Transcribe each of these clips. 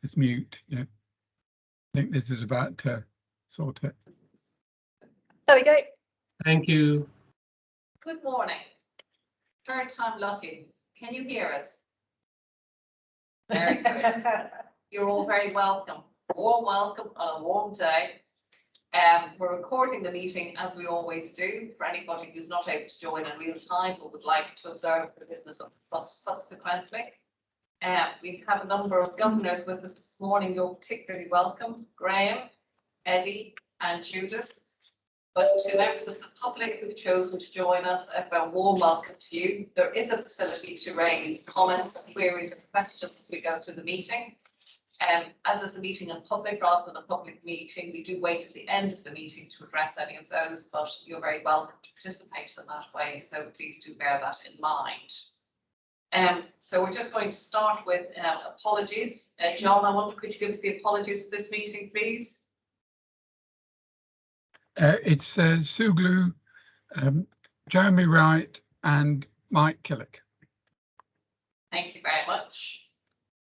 It's mute. Yeah. I think this is about to sort it. There we go. Thank you. Good morning. Third time lucky. Can you hear us? Very good. You're all very welcome. Warm welcome on a warm day. We're recording the meeting as we always do for anybody who's not able to join in real time but would like to observe the business of us subsequently. We have a number of governors with us this morning. You're particularly welcome, Graham, Eddie and Judith. But to members of the public who've chosen to join us, a very warm welcome to you. There is a facility to raise comments, queries and questions as we go through the meeting. As it's a meeting in public rather than a public meeting, we do wait at the end of the meeting to address any of those, but you're very welcome to participate in that way, so please do bear that in mind. So we're just going to start with apologies. John, I wonder, could you give us the apologies for this meeting, please? It's Suglu, Jeremy Wright and Mike Killick. Thank you very much.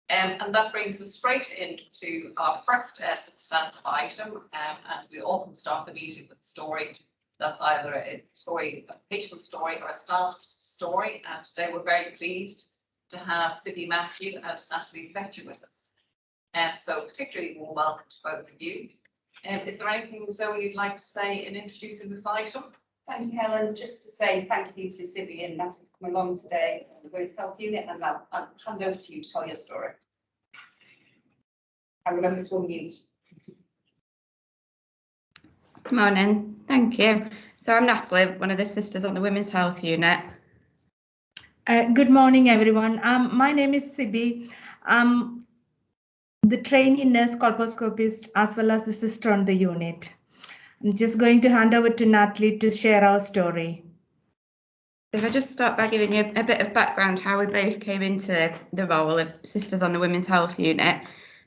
And that brings us straight into our first substantive item, and we often start the meeting with a story that's either a story, a patient story or a staff story, and today we're very pleased to have Sibby Matthew and Natalie Fletcher with us. So particularly warm welcome to both of you. Is there anything, Zoe, you'd like to say in introducing this item? Thank you, Helen. Just to say thank you to Sibby and Natalie for coming along today on the Women's Health Unit, and I'll hand over to you to tell your story. I remember this one mute. Good morning, thank you. So I'm Natalie, one of the sisters on the Women's Health Unit. Good morning, everyone. My name is Sibby. The trainee nurse colposcopist as well as the sister on the unit. I'm just going to hand over to Natalie to share our story. If I just start by giving you a bit of background how we both came into the role of sisters on the Women's Health Unit.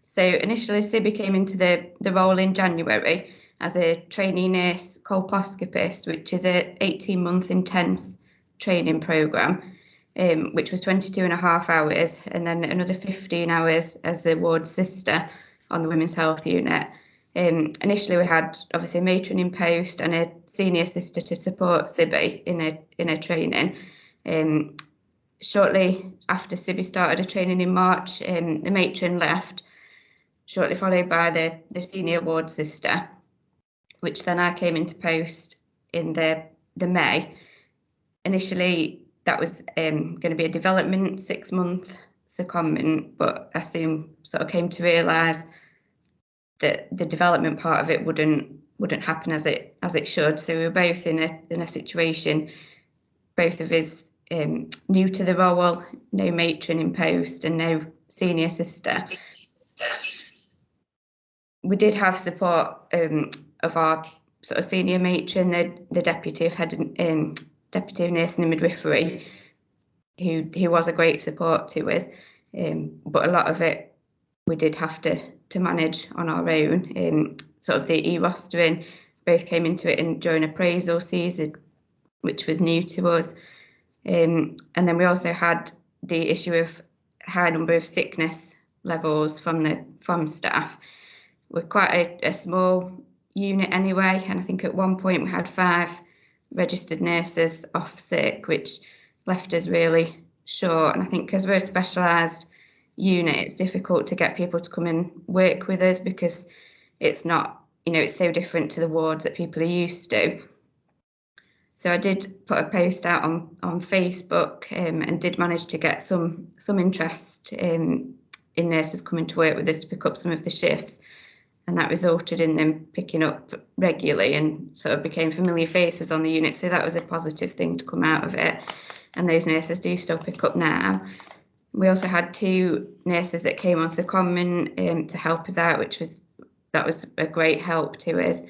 So initially Sibby came into the role in January as a trainee nurse colposcopist, which is an 18-month intense training programme. Which was 22.5 hours, and then another 15 hours as a ward sister on the Women's Health Unit. Initially, we had obviously a matron in post and a senior sister to support Sibby in a training. Shortly after Sibby started a training in March, the matron left, shortly followed by the senior ward sister, which then I came into post in the May. Initially, that was going to be a development 6-month secondment, but I soon sort of came to realise that the development part of it wouldn't happen as it should. So we were both in a situation, both of us new to the role, no matron in post and no senior sister. We did have support of our sort of senior matron, the deputy of head Deputy of Nursing and Midwifery, who was a great support to us, but a lot of it we did have to manage on our own. Sort of the e-rostering, both came into it during appraisal season, which was new to us, and then we also had the issue of high number of sickness levels from staff. We're quite a small unit anyway, and I think at one point we had 5 registered nurses off sick, which left us really short. And I think because we're a specialised unit, it's difficult to get people to come and work with us because it's not, it's so different to the wards that people are used to. So I did put a post out on Facebook and did manage to get some interest in nurses coming to work with us to pick up some of the shifts. And that resulted in them picking up regularly and sort of became familiar faces on the unit. So that was a positive thing to come out of it. And those nurses do still pick up now. We also had 2 nurses that came onto the common to help us out, that was a great help to us.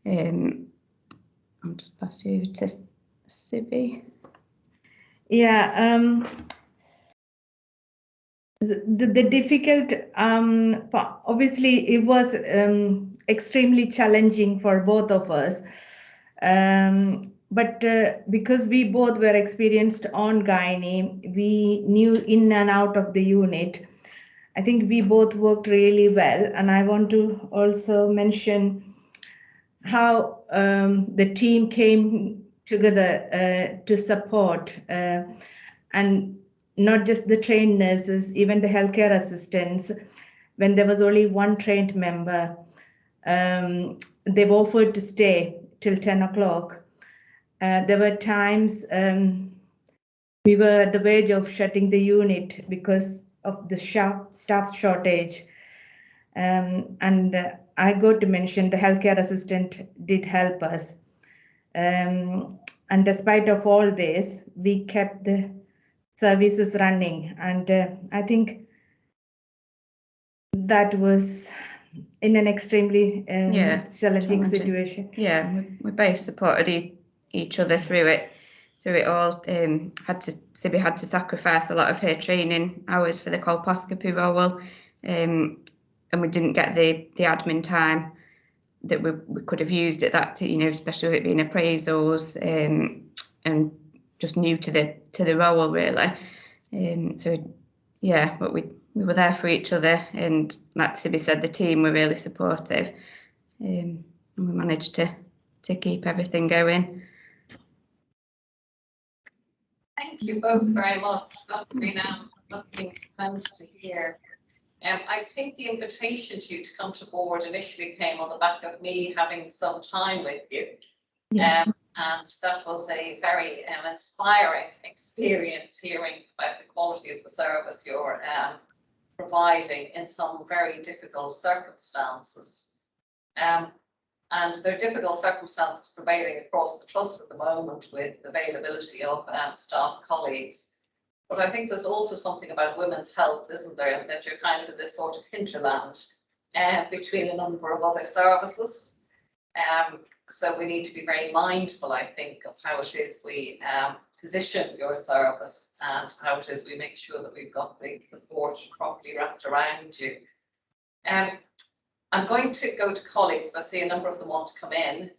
I'll just pass you to Sibby. Yeah. The difficult, obviously it was extremely challenging for both of us, but because we both were experienced on gynae, we knew in and out of the unit, I think we both worked really well, and I want to also mention how the team came together to support, and not just the trained nurses, even the healthcare assistants. When there was only one trained member, they've offered to stay till 10 o'clock. There were times we were at the verge of shutting the unit because of the staff shortage. And I got to mention the healthcare assistant did help us. And despite of all this, we kept the services running. And I think that was in an extremely challenging situation. Yeah, we both supported each other through it all. Sibby had to sacrifice a lot of her training hours for the colposcopy role, and we didn't get the admin time that we could have used at that, especially with it being appraisals, and just new to the role really. So yeah, but we were there for each other, and like Sibby said, the team were really supportive, and we managed to keep everything going. Thank you both very much. That's been something splendid to hear. I think the invitation to you to come to board initially came on the back of me having some time with you. Yeah. And that was a very inspiring experience, hearing about the quality of the service you're providing in some very difficult circumstances. And there are difficult circumstances prevailing across the trust at the moment with availability of staff colleagues. But I think there's also something about women's health, isn't there, and that you're kind of in this sort of hinterland between a number of other services. So we need to be very mindful, I think, of how it is we position your service and how it is we make sure that we've got the support properly wrapped around you. I'm going to go to colleagues, but I see a number of them want to come in.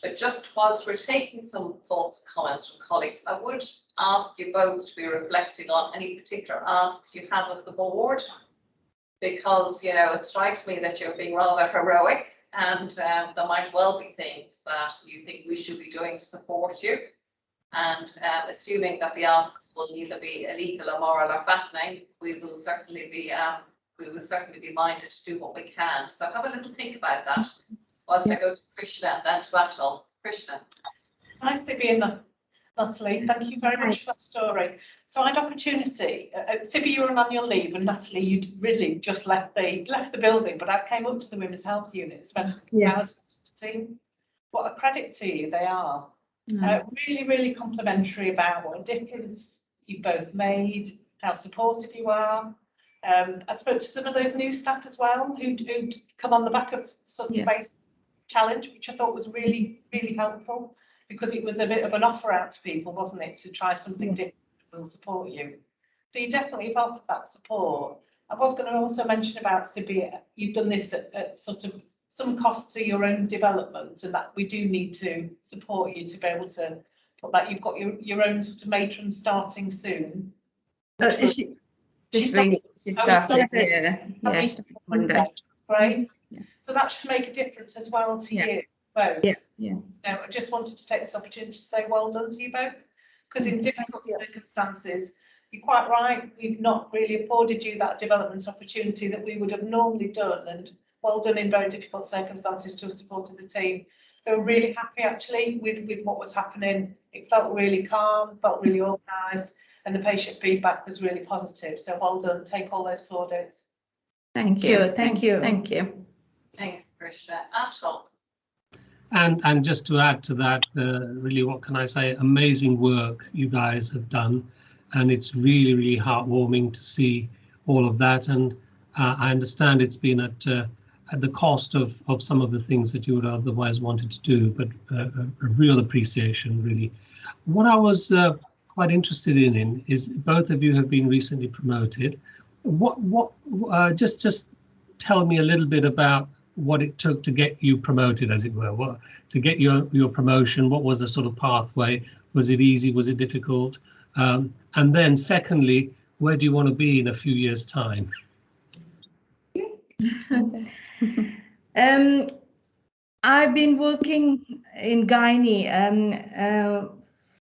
But just whilst we're taking some thoughts and comments from colleagues, I would ask you both to be reflecting on any particular asks you have of the board, because, it strikes me that you're being rather heroic, and there might well be things that you think we should be doing to support you. And assuming that the asks will neither be illegal or moral or fattening, we will certainly be minded to do what we can. So have a little think about that whilst I go to Krishna and then to Atul. Krishna. Hi, Sibby and Natalie. Thank you very much for that story. So I had opportunity. Sibby, you were on annual leave, and Natalie, you'd really just left the building. But I came up to the women's health unit, spent a couple of hours with the team. What a credit to you they are. Really, really complimentary about what a difference you both made, how supportive you are. I spoke to some of those new staff as well who'd come on the back of Southern Face Challenge, which I thought was really, really helpful, because it was a bit of an offer out to people, wasn't it, to try something different and support you. So you definitely have offered that support. I was going to also mention about Sibby, you've done this at sort of some cost to your own development, and that we do need to support you to be able to put that. You've got your own sort of matron starting soon. She started, Monday. Right. Yeah. So that should make a difference as well to you both. Yeah. Now, I just wanted to take this opportunity to say well done to you both, because in difficult circumstances, you're quite right, we've not really afforded you that development opportunity that we would have normally done, and well done in very difficult circumstances to have supported the team. They were really happy actually with what was happening. It felt really calm, felt really organised, and the patient feedback was really positive. So well done, take all those plaudits. Thank you. Thank you. Thank you. Thanks, Krishna. Atul. And just to add to that, really, what can I say? Amazing work you guys have done, and it's really, really heartwarming to see all of that. And I understand it's been at the cost of some of the things that you would otherwise wanted to do, but a real appreciation, really. What I was quite interested in is both of you have been recently promoted. Just tell me a little bit about what it took to get you promoted, as it were, to get your promotion. What was the sort of pathway? Was it easy? Was it difficult? And then secondly, where do you want to be in a few years' time? I've been working in gynae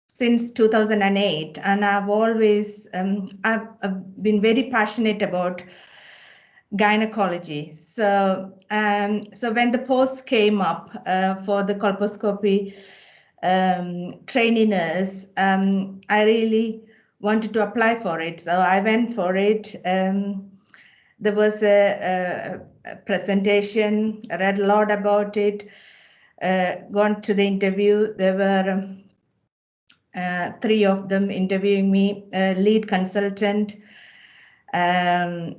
since 2008, and I've always I've been very passionate about gynecology. So when the post came up for the colposcopy trainee nurse, I really wanted to apply for it. So I went for it. There was a presentation, I read a lot about it, gone to the interview. There were 3 of them interviewing me, a lead consultant, a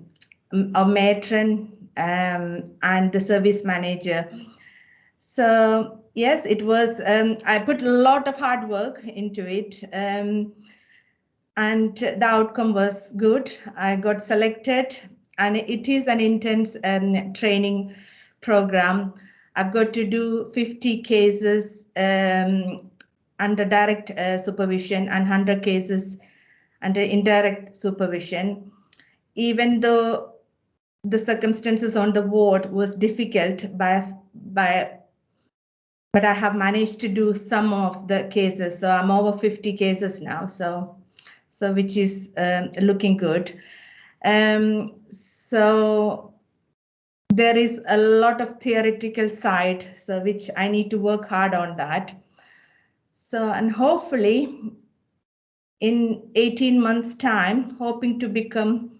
matron, and the service manager. So yes, it was, I put a lot of hard work into it, and the outcome was good. I got selected, and it is an intense training program. I've got to do 50 cases under direct supervision and 100 cases under indirect supervision. Even though the circumstances on the ward was difficult, but I have managed to do some of the cases. So I'm over 50 cases now. So which is looking good. So there is a lot of theoretical side, so which I need to work hard on that. So, and hopefully in 18 months time, hoping to become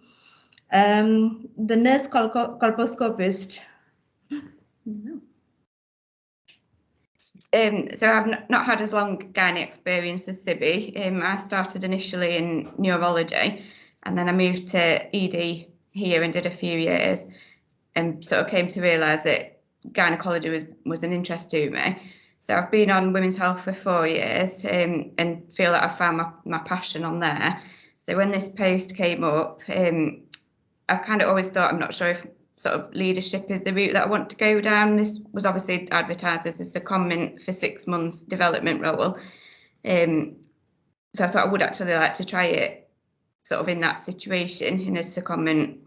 the nurse colposcopist. So I've not had as long gynae experience as Sibby. I started initially in neurology, and then I moved to ED here and did a few years, and sort of came to realise that gynecology was an interest to me. So I've been on women's health for 4 years, and feel that I found my passion on there. So when this post came up, I've kind of always thought, I'm not sure if sort of leadership is the route that I want to go down. This was obviously advertised as a secondment for 6 months development role. So I thought I would actually like to try it sort of in that situation, in a secondment.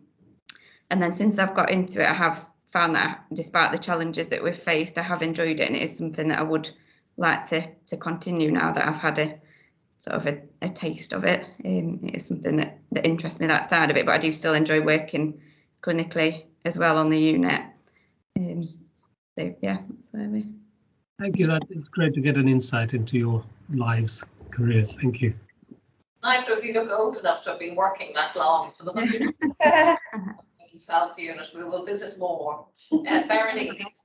And then since I've got into it, I have found that despite the challenges that we've faced, I have enjoyed it, and it is something that I would like to continue now that I've had a sort of a taste of it. It is something that interests me, that side of it, but I do still enjoy working clinically as well on the unit. So yeah, that's where we. Thank you. That's great to get an insight into your lives, careers. Thank you. Neither of you look old enough to have been working that long, so the South unit, we will visit more. Berenice.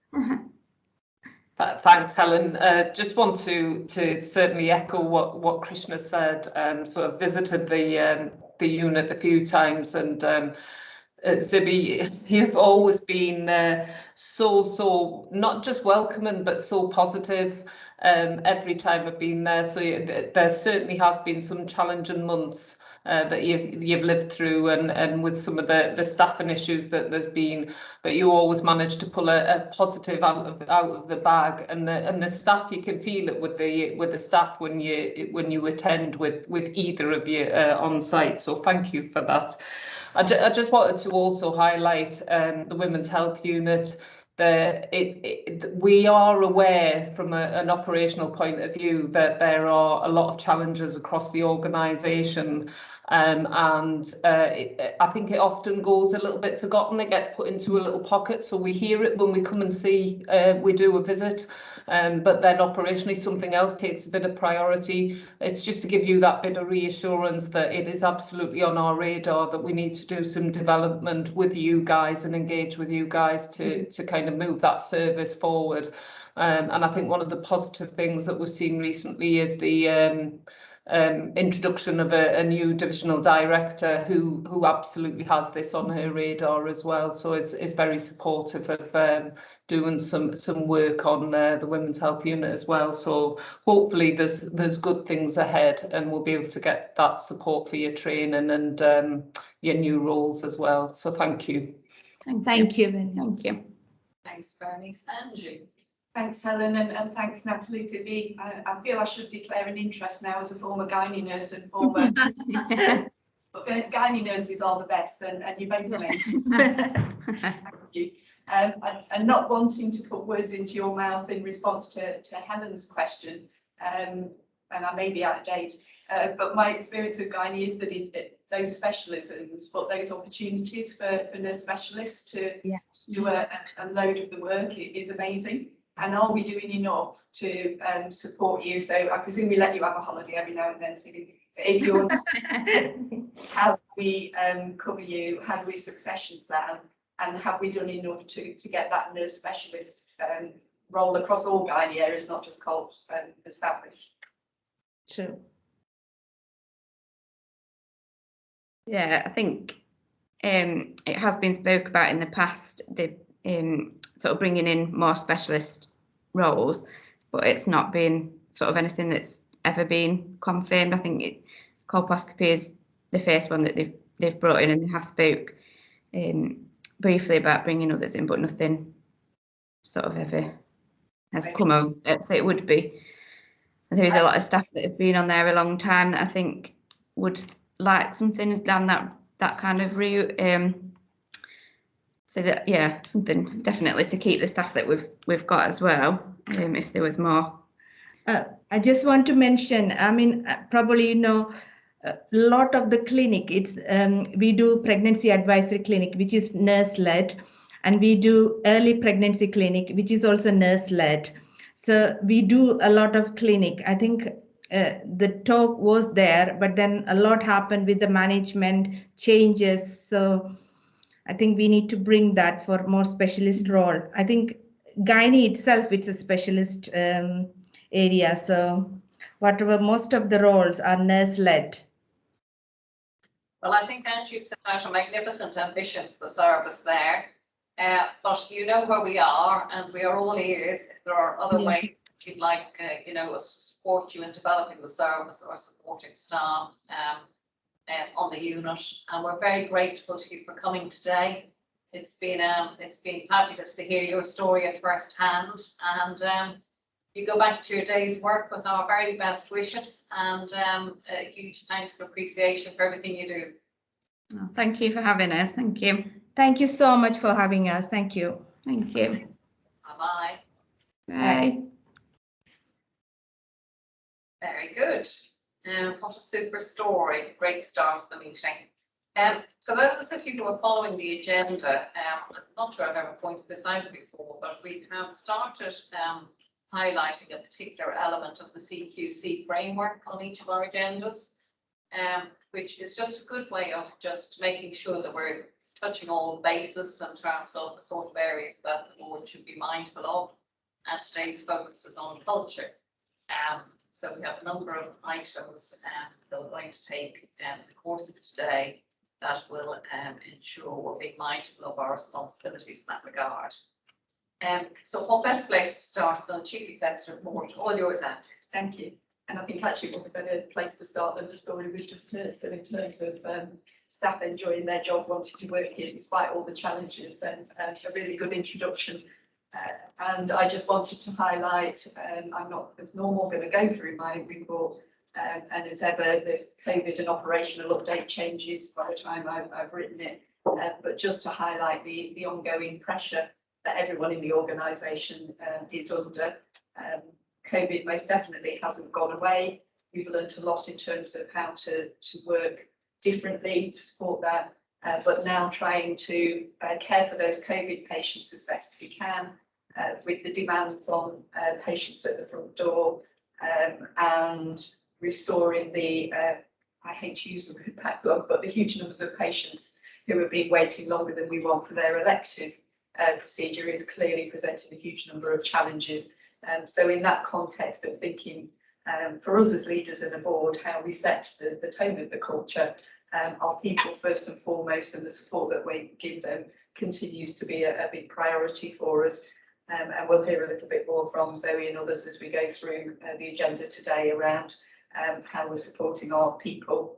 Thanks, Helen. Just want to certainly echo what Krishna said. Sort of visited the unit a few times, and Zibby, you've always been so not just welcoming but so positive every time I've been there. So there certainly has been some challenging months that you've lived through, and with some of the staffing issues that there's been, but you always manage to pull a positive out of the bag, and the staff, you can feel it with the staff when you attend with either of you on site. So thank you for that. I just wanted to also highlight the Women's Health Unit. We are aware from an operational point of view that there are a lot of challenges across the organisation, and I think it often goes a little bit forgotten. It gets put into a little pocket, so we hear it when we come and see, we do a visit, but then operationally something else takes a bit of priority. It's just to give you that bit of reassurance that it is absolutely on our radar, that we need to do some development with you guys and engage with you guys to kind of move that service forward. And I think one of the positive things that we've seen recently is the introduction of a new divisional director who absolutely has this on her radar as well. So is very supportive of doing some work on the Women's Health Unit as well. So hopefully there's good things ahead, and we'll be able to get that support for your training and your new roles as well. So thank you. Thank you. Thank you. Thanks, Bernice. Angie. Thanks, Helen, and thanks, Natalie, to be. I feel I should declare an interest now as a former gynae nurse and former But gynae nurses are the best, and you both know. Thank you. And not wanting to put words into your mouth in response to Helen's question, and I may be out of date, but my experience of gynae is that those specialisms, but those opportunities for nurse specialists to do a load of the work is amazing. And are we doing enough to support you? So I presume we let you have a holiday every now and then. So if you're, how do we cover you? How do we succession plan? And have we done enough to get that nurse specialist role across all gynae areas, not just COLPS, established? True. Yeah, I think it has been spoke about in the past, the sort of bringing in more specialist roles, but it's not been sort of anything that's ever been confirmed. I think colposcopy is the first one that they've brought in, and they have spoke briefly about bringing others in, but nothing sort of ever has come of it. So it would be, and there is a lot of staff that have been on there a long time that I think would like something down that kind of route. So that, yeah, something definitely to keep the staff that we've got as well, if there was more. I just want to mention, I mean, probably you know, a lot of the clinic, it's we do pregnancy advisory clinic, which is nurse-led, and we do early pregnancy clinic, which is also nurse-led. So we do a lot of clinic. I think the talk was there, but then a lot happened with the management changes. So I think we need to bring that for more specialist role. I think gynae itself, it's a specialist area. So whatever, most of the roles are nurse-led. Well, I think Angie set out a magnificent ambition for the service there. But you know where we are, and we are all ears if there are other ways that you'd like, you know, us to support you in developing the service or supporting staff on the unit. And we're very grateful to you for coming today. It's been fabulous to hear your story at first hand, and you go back to your day's work with our very best wishes, and a huge thanks and appreciation for everything you do. Oh, thank you for having us. Thank you. Thank you so much for having us. Thank you. Thank you. Bye-bye. Bye. Very good. What a super story. Great start to the meeting. For those of you who are following the agenda, I'm not sure I've ever pointed this out before, but we have started highlighting a particular element of the CQC framework on each of our agendas, which is just a good way of just making sure that we're touching all bases in terms of the sort of areas that the board should be mindful of. And today's focus is on culture. So we have a number of items that we're going to take the course of today that will ensure we're being mindful of our responsibilities in that regard. So what better place to start than the Chief Executive Report? All yours, Anne. Thank you. And I think actually what a better place to start than the story we've just heard. So in terms of staff enjoying their job, wanting to work here despite all the challenges, then a really good introduction. And I just wanted to highlight, I'm not as normal going to go through my report, and as ever, the COVID and operational update changes by the time I've written it, but just to highlight the ongoing pressure that everyone in the organisation is under. COVID most definitely hasn't gone away. We've learned a lot in terms of how to work differently to support that, but now trying to care for those COVID patients as best as we can, with the demands on patients at the front door, and restoring the, I hate to use the word backlog, but the huge numbers of patients who have been waiting longer than we want for their elective procedure is clearly presenting a huge number of challenges. So in that context of thinking, for us as leaders and the board, how we set the tone of the culture, our people first and foremost, and the support that we give them continues to be a big priority for us. And we'll hear a little bit more from Zoe and others as we go through the agenda today around how we're supporting our people.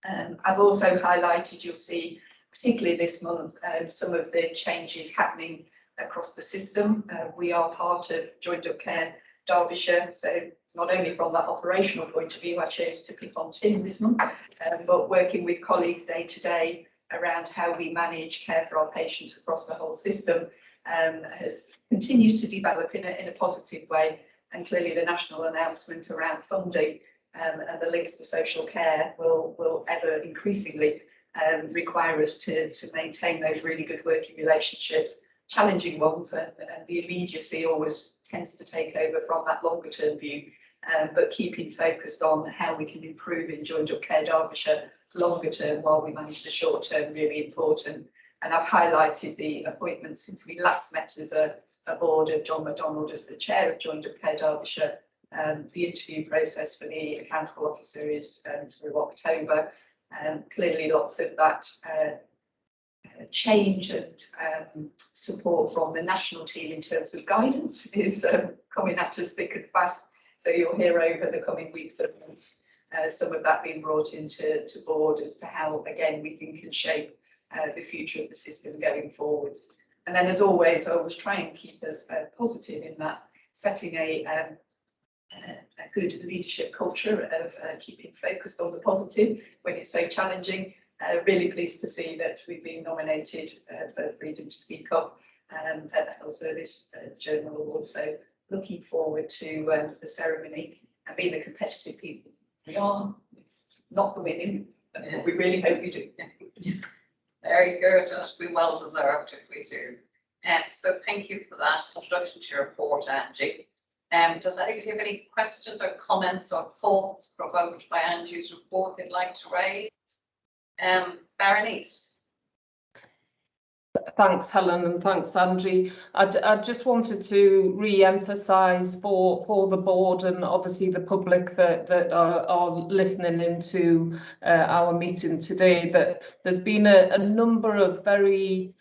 I've also highlighted, you'll see, particularly this month, some of the changes happening across the system. We are part of Joined Up Care Derbyshire, so not only from that operational point of view, I chose to pick on Tim this month, but working with colleagues day to day around how we manage care for our patients across the whole system has continued to develop in a positive way. And clearly the national announcement around funding and the links to social care will ever increasingly require us to maintain those really good working relationships, challenging ones, and the immediacy always tends to take over from that longer term view, but keeping focused on how we can improve in Joined Up Care Derbyshire longer term while we manage the short term, really important. And I've highlighted the appointment since we last met as a board of John MacDonald as the chair of Joined Up Care Derbyshire. The interview process for the accountable officer is through October. Clearly lots of that change and support from the national team in terms of guidance is coming at us thick and fast. So you'll hear over the coming weeks and months some of that being brought into board as to how, again, we think can shape the future of the system going forwards. And then, as always, I always try and keep us positive in that, setting a good leadership culture of keeping focused on the positive when it's so challenging. Really pleased to see that we've been nominated for Freedom to Speak Up at the Health Service Journal Awards. So looking forward to the ceremony and being the competitive people we are. It's not the winning, but we really hope we do. Very good, and it'll be well deserved if we do. So thank you for that introduction to your report, Angie. Does anybody have any questions or comments or thoughts provoked by Angie's report they'd like to raise? Berenice. Thanks, Helen, and thanks, Angie. I just wanted to re-emphasise for the board and obviously the public that are listening into our meeting today that there's been a number of very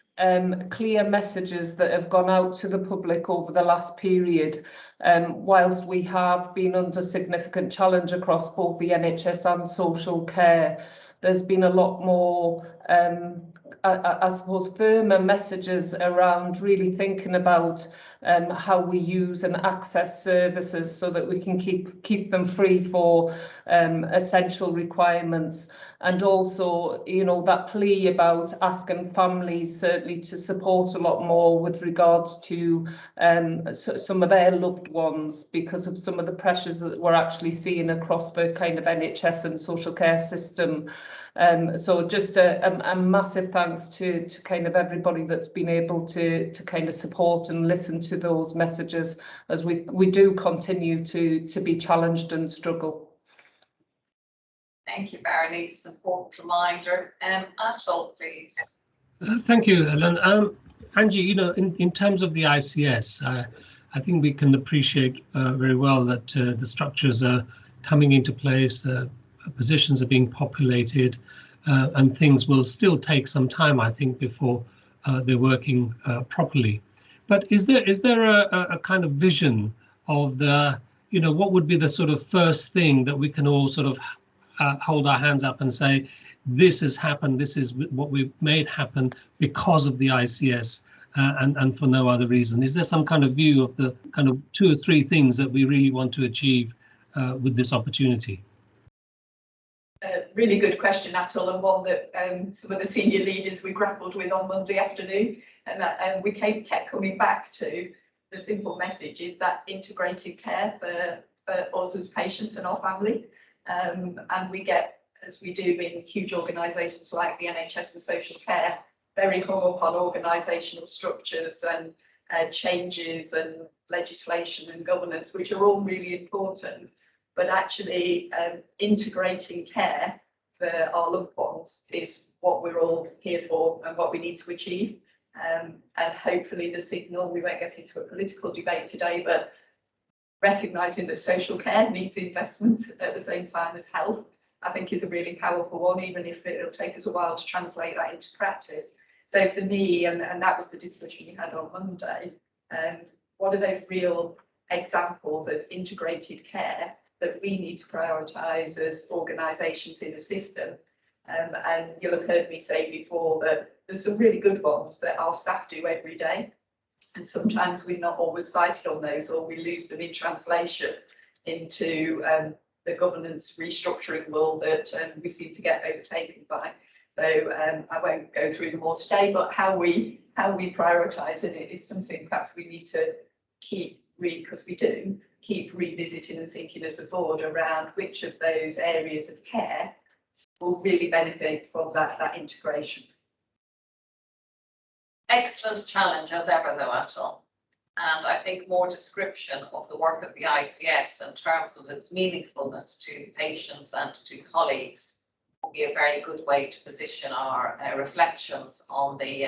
clear messages that have gone out to the public over the last period. Whilst we have been under significant challenge across both the NHS and social care, there's been a lot more I suppose firmer messages around really thinking about how we use and access services so that we can keep them free for essential requirements, and also, you know, that plea about asking families certainly to support a lot more with regards to some of their loved ones because of some of the pressures that we're actually seeing across the kind of NHS and social care system. So just a massive thanks to kind of everybody that's been able to kind of support and listen to those messages as we do continue to be challenged and struggle. Thank you, Berenice. Important reminder. Atul, please. Thank you, Helen. Angie, you know, in terms of the ICS, I think we can appreciate very well that the structures are coming into place, positions are being populated, and things will still take some time, I think, before they're working properly. But is there a kind of vision of the, you know, what would be the sort of first thing that we can all sort of hold our hands up and say, this has happened, this is what we've made happen because of the ICS and for no other reason? Is there some kind of view of the kind of 2 or 3 things that we really want to achieve with this opportunity? Really good question, Atul, and one that some of the senior leaders we grappled with on Monday afternoon, and we kept coming back to the simple message is that integrated care for us as patients and our family. And we get, as we do in huge organisations like the NHS and social care, very hung up on organisational structures and changes and legislation and governance, which are all really important. But actually integrating care for our loved ones is what we're all here for and what we need to achieve. And hopefully the signal, we won't get into a political debate today, but recognising that social care needs investment at the same time as health, I think is a really powerful one, even if it'll take us a while to translate that into practice. So for me, and that was the discussion we had on Monday, what are those real examples of integrated care that we need to prioritise as organisations in the system? And you'll have heard me say before that there's some really good ones that our staff do every day. And sometimes we're not always cited on those, or we lose them in translation. into the governance restructuring world that we seem to get overtaken by. So I won't go through them all today, but how we prioritise it is something perhaps we need to keep revisiting and thinking as a board around which of those areas of care will really benefit from that integration. Excellent challenge as ever though, Atul. And I think more description of the work of the ICS in terms of its meaningfulness to patients and to colleagues will be a very good way to position our reflections on the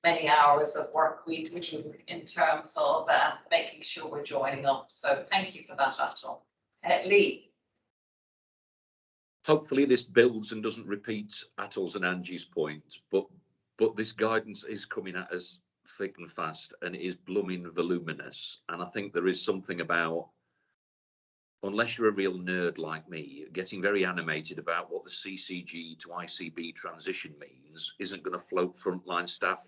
many hours of work we do in terms of making sure we're joining up. So thank you for that, Atul. Lee. Hopefully this builds and doesn't repeat Atul's and Angie's point, but this guidance is coming at us thick and fast, and it is blooming voluminous. And I think there is something about, unless you're a real nerd like me, getting very animated about what the CCG to ICB transition means isn't going to float frontline staff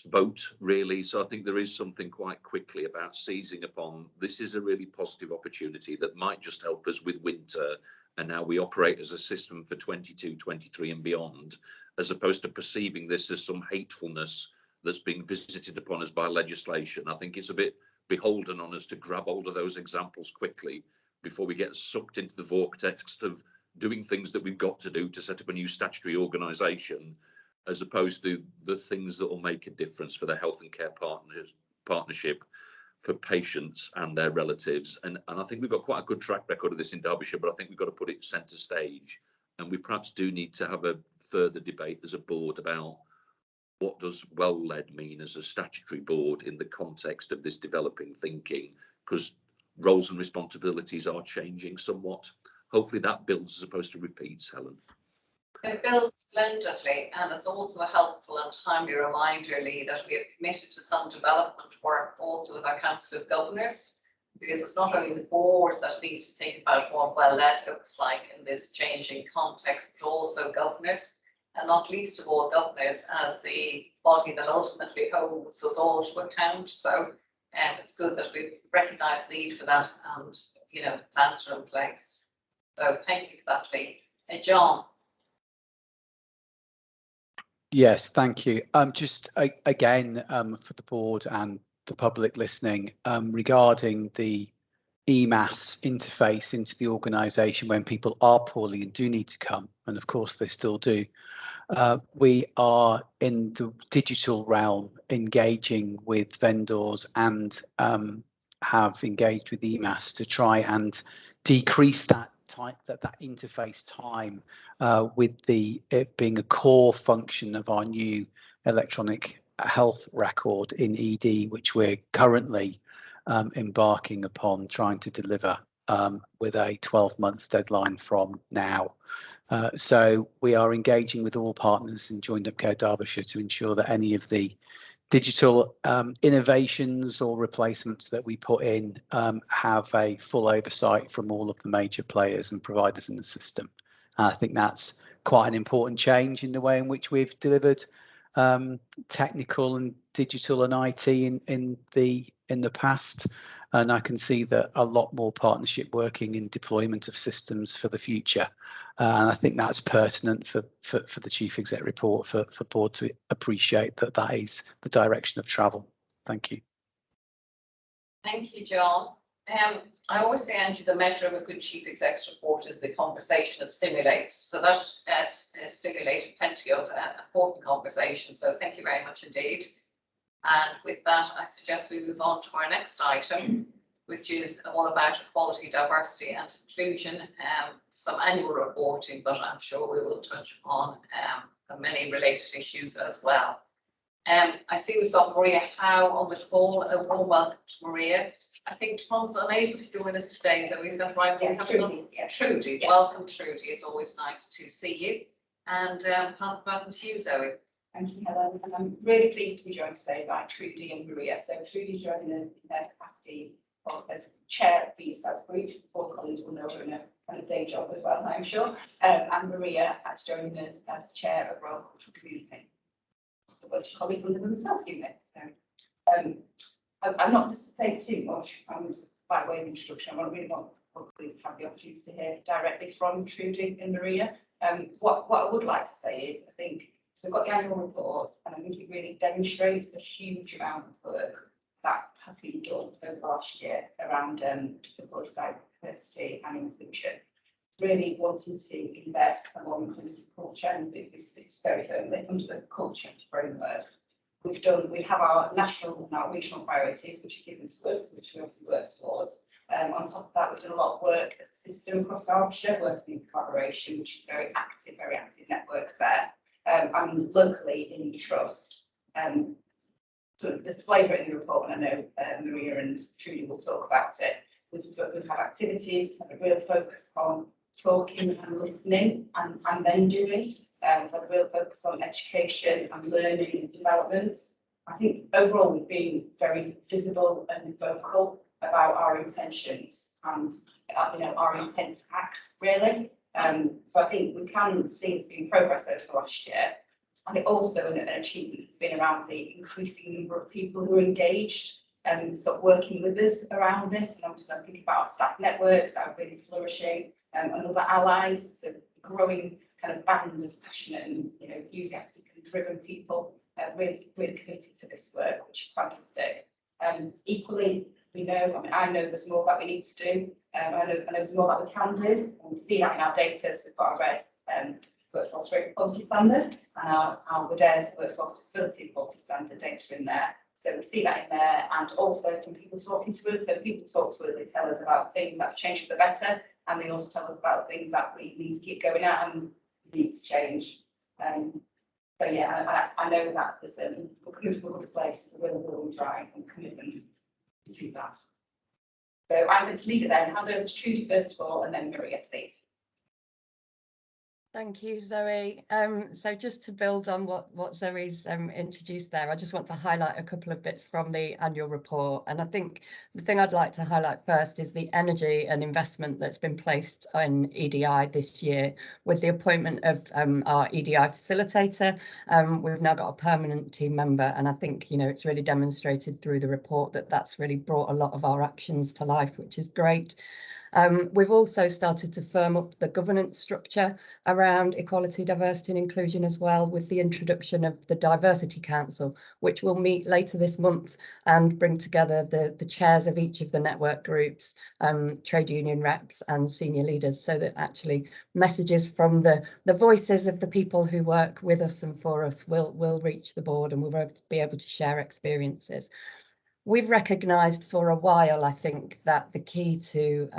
boat really. So I think there is something quite quickly about seizing upon this is a really positive opportunity that might just help us with winter, and now we operate as a system for 22, 23 and beyond, as opposed to perceiving this as some hatefulness that's being visited upon us by legislation. I think it's a bit beholden on us to grab hold of those examples quickly before we get sucked into the vortex of doing things that we've got to do to set up a new statutory organisation, as opposed to the things that will make a difference for the health and care partnership for patients and their relatives. And I think we've got quite a good track record of this in Derbyshire, but I think we've got to put it centre stage. And we perhaps do need to have a further debate as a board about what does well-led mean as a statutory board in the context of this developing thinking, because roles and responsibilities are changing somewhat. Hopefully that builds as opposed to repeats, Helen. It builds splendidly, and it's also a helpful and timely reminder, Lee, that we have committed to some development work also with our Council of Governors, because it's not only the board that needs to think about what well-led looks like in this changing context, but also governors, and not least of all governors as the body that ultimately holds us all to account. So it's good that we've recognised the need for that, and plans are in place. So thank you for that, Lee. John. Yes, thank you. Just again, for the board and the public listening, regarding the EMAS interface into the organisation when people are poorly and do need to come, and of course they still do. We are in the digital realm engaging with vendors and have engaged with EMAS to try and decrease that interface time, with it being a core function of our new electronic health record in ED, which we're currently embarking upon trying to deliver with a 12-month deadline from now. So we are engaging with all partners in Joined Up Care Derbyshire to ensure that any of the digital innovations or replacements that we put in have a full oversight from all of the major players and providers in the system. I think that's quite an important change in the way in which we've delivered technical and digital and IT in the past. And I can see that a lot more partnership working in deployment of systems for the future. And I think that's pertinent for the Chief Exec report, for board to appreciate that is the direction of travel. Thank you. Thank you, John. I always say, Andrew, the measure of a good Chief Exec's report is the conversation it stimulates. So that stimulated plenty of important conversation. So thank you very much indeed. And with that, I suggest we move on to our next item, which is all about equality, diversity and inclusion. Some annual reporting, but I'm sure we will touch on many related issues as well. I see we've got Maria Howe on the call. A warm welcome to Maria. I think Tom's unable to join us today, so is that right? Yeah, Trudy. Yeah. Trudy. Yeah. Welcome, Trudy. It's always nice to see you. And pass the button to you, Zoe. Thank you, Helen. And I'm really pleased to be joined today by Trudy and Maria. So Trudy's joining us in their capacity as chair of the South Group. All colleagues will know her in a kind of day job as well, I'm sure. And Maria is joining us as chair of Royal Cultural Community. So both colleagues under themselves unit. So I'm not just to say too much. I'm by way of introduction, I really want colleagues to have the opportunity to hear directly from Trudy and Maria. What I would like to say is, I think, so we've got the annual reports, and I think it really demonstrates the huge amount of work that has been done over the last year around diversity, and inclusion. Really wanting to embed a more inclusive culture, and this fits very firmly under the culture framework. We have our national and our regional priorities, which are given to us, which we obviously work towards. On top of that, we've done a lot of work as a system across Derbyshire, working in collaboration, which is very active networks there. And locally in trust. So there's a flavour in the report, and I know Maria and Trudy will talk about it. We've had activities, we've had a real focus on talking and listening and then doing. We've had a real focus on education and learning and development. I think overall we've been very visible and vocal about our intentions and our intent to act, really. So I think we can see there's been progress over the last year. I think also an achievement has been around the increasing number of people who are engaged and sort of working with us around this. And I'm just thinking about our staff networks that are really flourishing, and other allies, so growing kind of band of passionate and enthusiastic and driven people really committed to this work, which is fantastic. Equally, we know, I know there's more that we need to do. I know there's more that we can do, and we see that in our data. So we've got our RES workforce rate quality standard and our WDES workforce disability quality standard data in there. So we see that in there, and also from people talking to us. So people talk to us, they tell us about things that have changed for the better, and they also tell us about things that we need to keep going at and need to change. So yeah, I know that there's we're coming from a good place, there's a real drive and commitment to do that. So I'm going to leave it there and hand over to Trudy first of all, and then Maria, please. Thank you, Zoe. So just to build on what Zoe's introduced there, I just want to highlight a couple of bits from the annual report. And I think the thing I'd like to highlight first is the energy and investment that's been placed on EDI this year with the appointment of our EDI facilitator. We've now got a permanent team member, and I think it's really demonstrated through the report that that's really brought a lot of our actions to life, which is great. We've also started to firm up the governance structure around equality, diversity and inclusion as well, with the introduction of the Diversity Council, which will meet later this month and bring together the chairs of each of the network groups, trade union reps and senior leaders, so that actually messages from the voices of the people who work with us and for us will reach the board, and we'll be able to share experiences. We've recognised for a while, I think, that the key to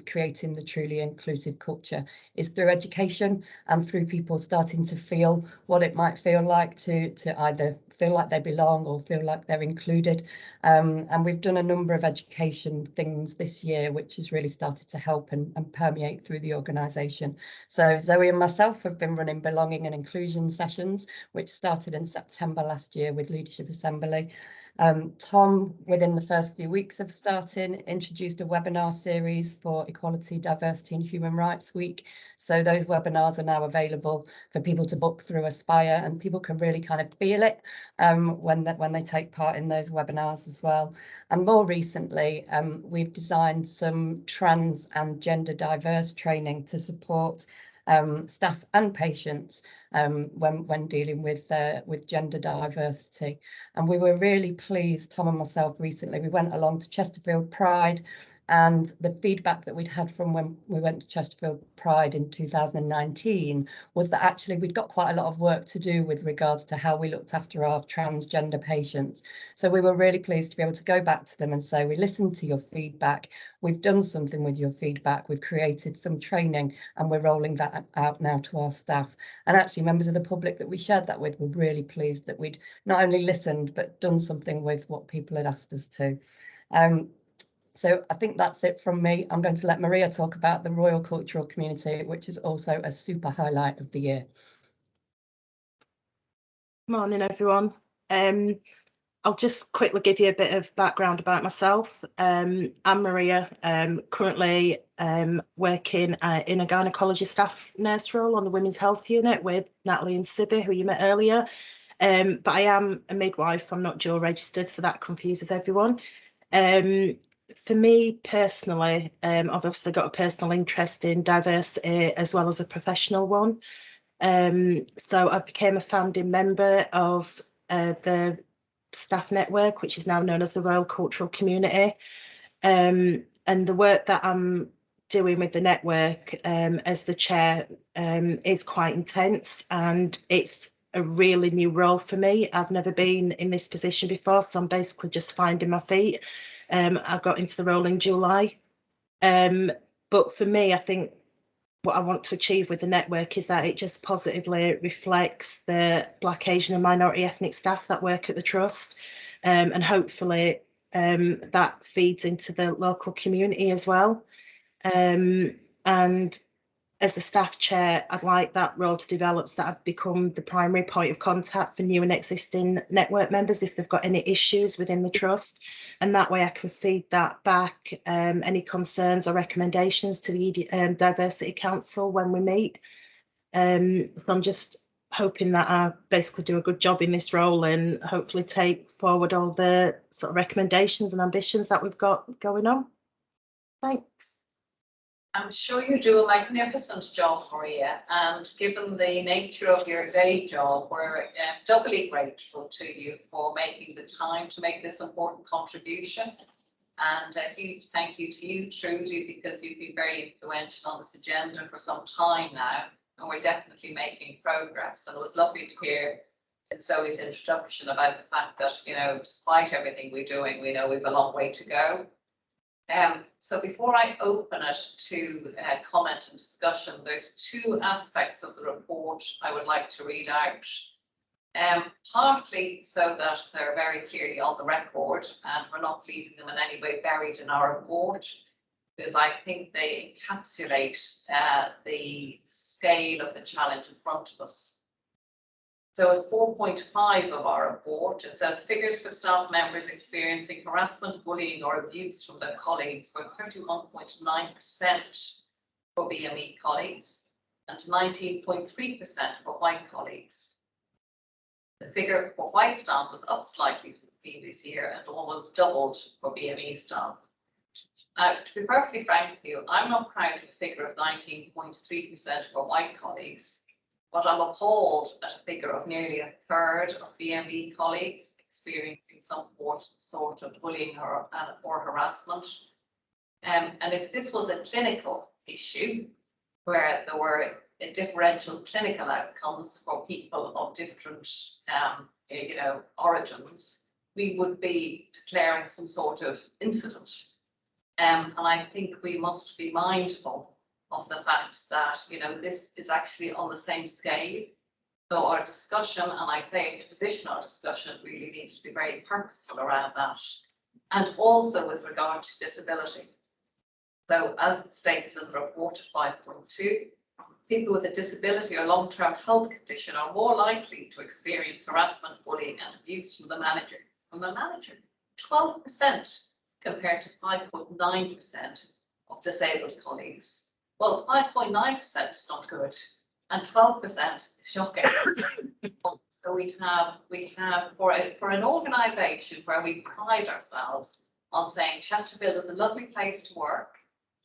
creating the truly inclusive culture is through education and through people starting to feel what it might feel like to either feel like they belong or feel like they're included. And we've done a number of education things this year, which has really started to help and permeate through the organisation. So Zoe and myself have been running belonging and inclusion sessions, which started in September last year with Leadership Assembly. Tom, within the first few weeks of starting, introduced a webinar series for Equality, Diversity and Human Rights Week. So those webinars are now available for people to book through Aspire, and people can really kind of feel it when they take part in those webinars as well. And more recently, we've designed some trans and gender diverse training to support staff and patients when dealing with gender diversity. And we were really pleased, Tom and myself recently, we went along to Chesterfield Pride, and the feedback that we'd had from when we went to Chesterfield Pride in 2019 was that actually we'd got quite a lot of work to do with regards to how we looked after our transgender patients. So we were really pleased to be able to go back to them and say, we listened to your feedback, we've done something with your feedback, we've created some training, and we're rolling that out now to our staff. And actually members of the public that we shared that with were really pleased that we'd not only listened but done something with what people had asked us to. So I think that's it from me. I'm going to let Maria talk about the Royal Cultural Community, which is also a super highlight of the year. Morning, everyone. I'll just quickly give you a bit of background about myself. I'm Maria, currently working in a gynaecology staff nurse role on the Women's Health Unit with Natalie and Sibby, who you met earlier. But I am a midwife, I'm not dual registered, so that confuses everyone. For me personally, I've obviously got a personal interest in diversity as well as a professional one. So I became a founding member of the staff network, which is now known as the Royal Cultural Community. And the work that I'm doing with the network as the chair is quite intense, and it's a really new role for me. I've never been in this position before, so I'm basically just finding my feet. I got into the role in July. But for me, I think what I want to achieve with the network is that it just positively reflects the Black, Asian and minority ethnic staff that work at the Trust. And hopefully that feeds into the local community as well. And as the staff chair, I'd like that role to develop so that I've become the primary point of contact for new and existing network members if they've got any issues within the Trust. And that way I can feed that back, any concerns or recommendations to the Diversity Council when we meet. So I'm just hoping that I basically do a good job in this role and hopefully take forward all the sort of recommendations and ambitions that we've got going on. Thanks. I'm sure you do a magnificent job, Maria, and given the nature of your day job, we're doubly grateful to you for making the time to make this important contribution. And a huge thank you to you, Trudy, because you've been very influential on this agenda for some time now, and we're definitely making progress. And it was lovely to hear in Zoe's introduction about the fact that, you know, despite everything we're doing, we know we've a long way to go. So before I open it to comment and discussion, there's two aspects of the report I would like to read out. Partly so that they're very clearly on the record and we're not leaving them in any way buried in our report, because I think they encapsulate the scale of the challenge in front of us. So at 4.5 of our report, it says figures for staff members experiencing harassment, bullying or abuse from their colleagues were 31.9% for BME colleagues and 19.3% for white colleagues. The figure for white staff was up slightly from the previous year and almost doubled for BME staff. Now, to be perfectly frank with you, I'm not proud of a figure of 19.3% for white colleagues, but I'm appalled at a figure of nearly a third of BME colleagues experiencing some sort of bullying or harassment. And if this was a clinical issue where there were differential clinical outcomes for people of different, origins, we would be declaring some sort of incident. And I think we must be mindful of the fact that, you know, this is actually on the same scale. So our discussion, and I think to position our discussion, really needs to be very purposeful around that. And also with regard to disability. So as it states in the report at 5.2, people with a disability or long-term health condition are more likely to experience harassment, bullying and abuse from the manager. 12% compared to 5.9% of disabled colleagues. Well, 5.9% is not good, and 12% is shocking. So we have for an organisation where we pride ourselves on saying Chesterfield is a lovely place to work.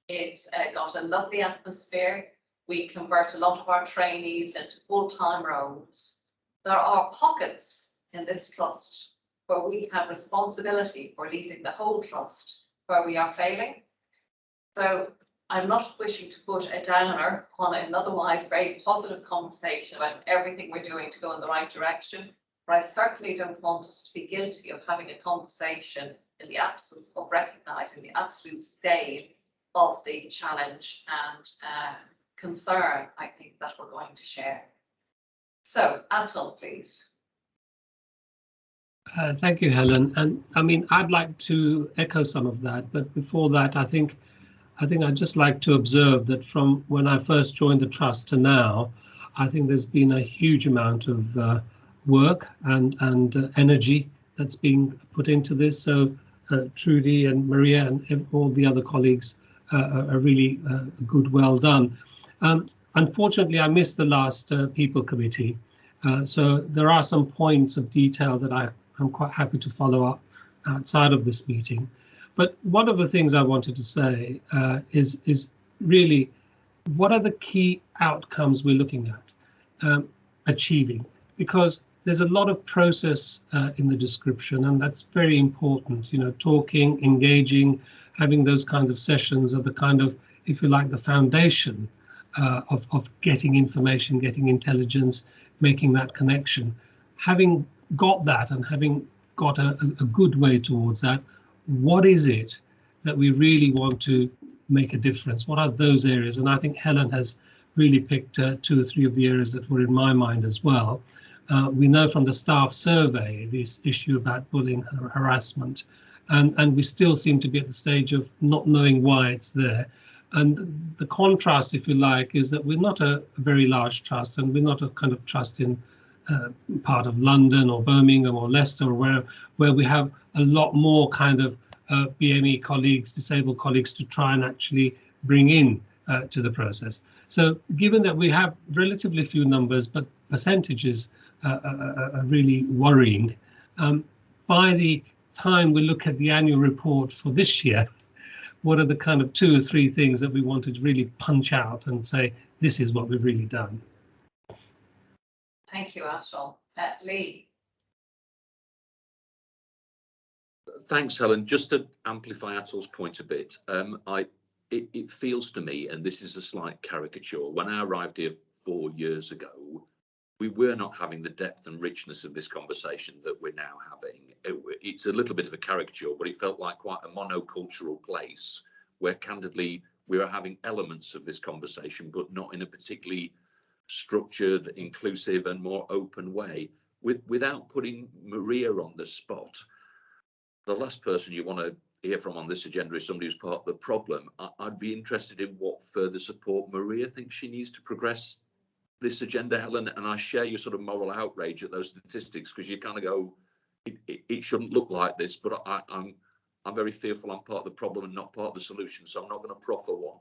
It's got a lovely atmosphere. We convert a lot of our trainees into full-time roles. There are pockets in this trust where we have responsibility for leading the whole trust where we are failing. So I'm not wishing to put a downer on an otherwise very positive conversation about everything we're doing to go in the right direction, but I certainly don't want us to be guilty of having a conversation in the absence of recognising the absolute scale of the challenge and concern, I think, that we're going to share. So, Atul, please. Thank you, Helen. And I mean, I'd like to echo some of that, but before that, I think I'd just like to observe that from when I first joined the trust to now, I think there's been a huge amount of work and energy that's being put into this. So Trudy and Maria and all the other colleagues are really good, well done. Unfortunately, I missed the last people committee. So there are some points of detail that I'm quite happy to follow up outside of this meeting. But one of the things I wanted to say is really, what are the key outcomes we're looking at achieving? Because there's a lot of process in the description, and that's very important. You know, talking, engaging, having those kinds of sessions are the kind of, if you like, the foundation of getting information, getting intelligence, making that connection. Having got that and having got a good way towards that, what is it that we really want to make a difference? What are those areas? And I think Helen has really picked 2 or 3 of the areas that were in my mind as well. We know from the staff survey this issue about bullying, harassment, and we still seem to be at the stage of not knowing why it's there. And the contrast, if you like, is that we're not a very large trust, and we're not a kind of trust in part of London or Birmingham or Leicester, or where we have a lot more kind of BME colleagues, disabled colleagues, to try and actually bring in to the process. So given that we have relatively few numbers, but percentages are really worrying, by the time we look at the annual report for this year, what are the kind of 2 or 3 things that we wanted to really punch out and say, this is what we've really done? Thank you, Atul. Lee. Thanks, Helen. Just to amplify Atul's point a bit, it feels to me, and this is a slight caricature, when I arrived here 4 years ago, we were not having the depth and richness of this conversation that we're now having. It's a little bit of a caricature, but it felt like quite a monocultural place where, candidly, we were having elements of this conversation, but not in a particularly structured, inclusive and more open way. Without putting Maria on the spot, the last person you want to hear from on this agenda is somebody who's part of the problem. I'd be interested in what further support Maria thinks she needs to progress this agenda, Helen, and I share your sort of moral outrage at those statistics, because you kind of go, it shouldn't look like this, but I'm very fearful I'm part of the problem and not part of the solution, so I'm not going to proffer one.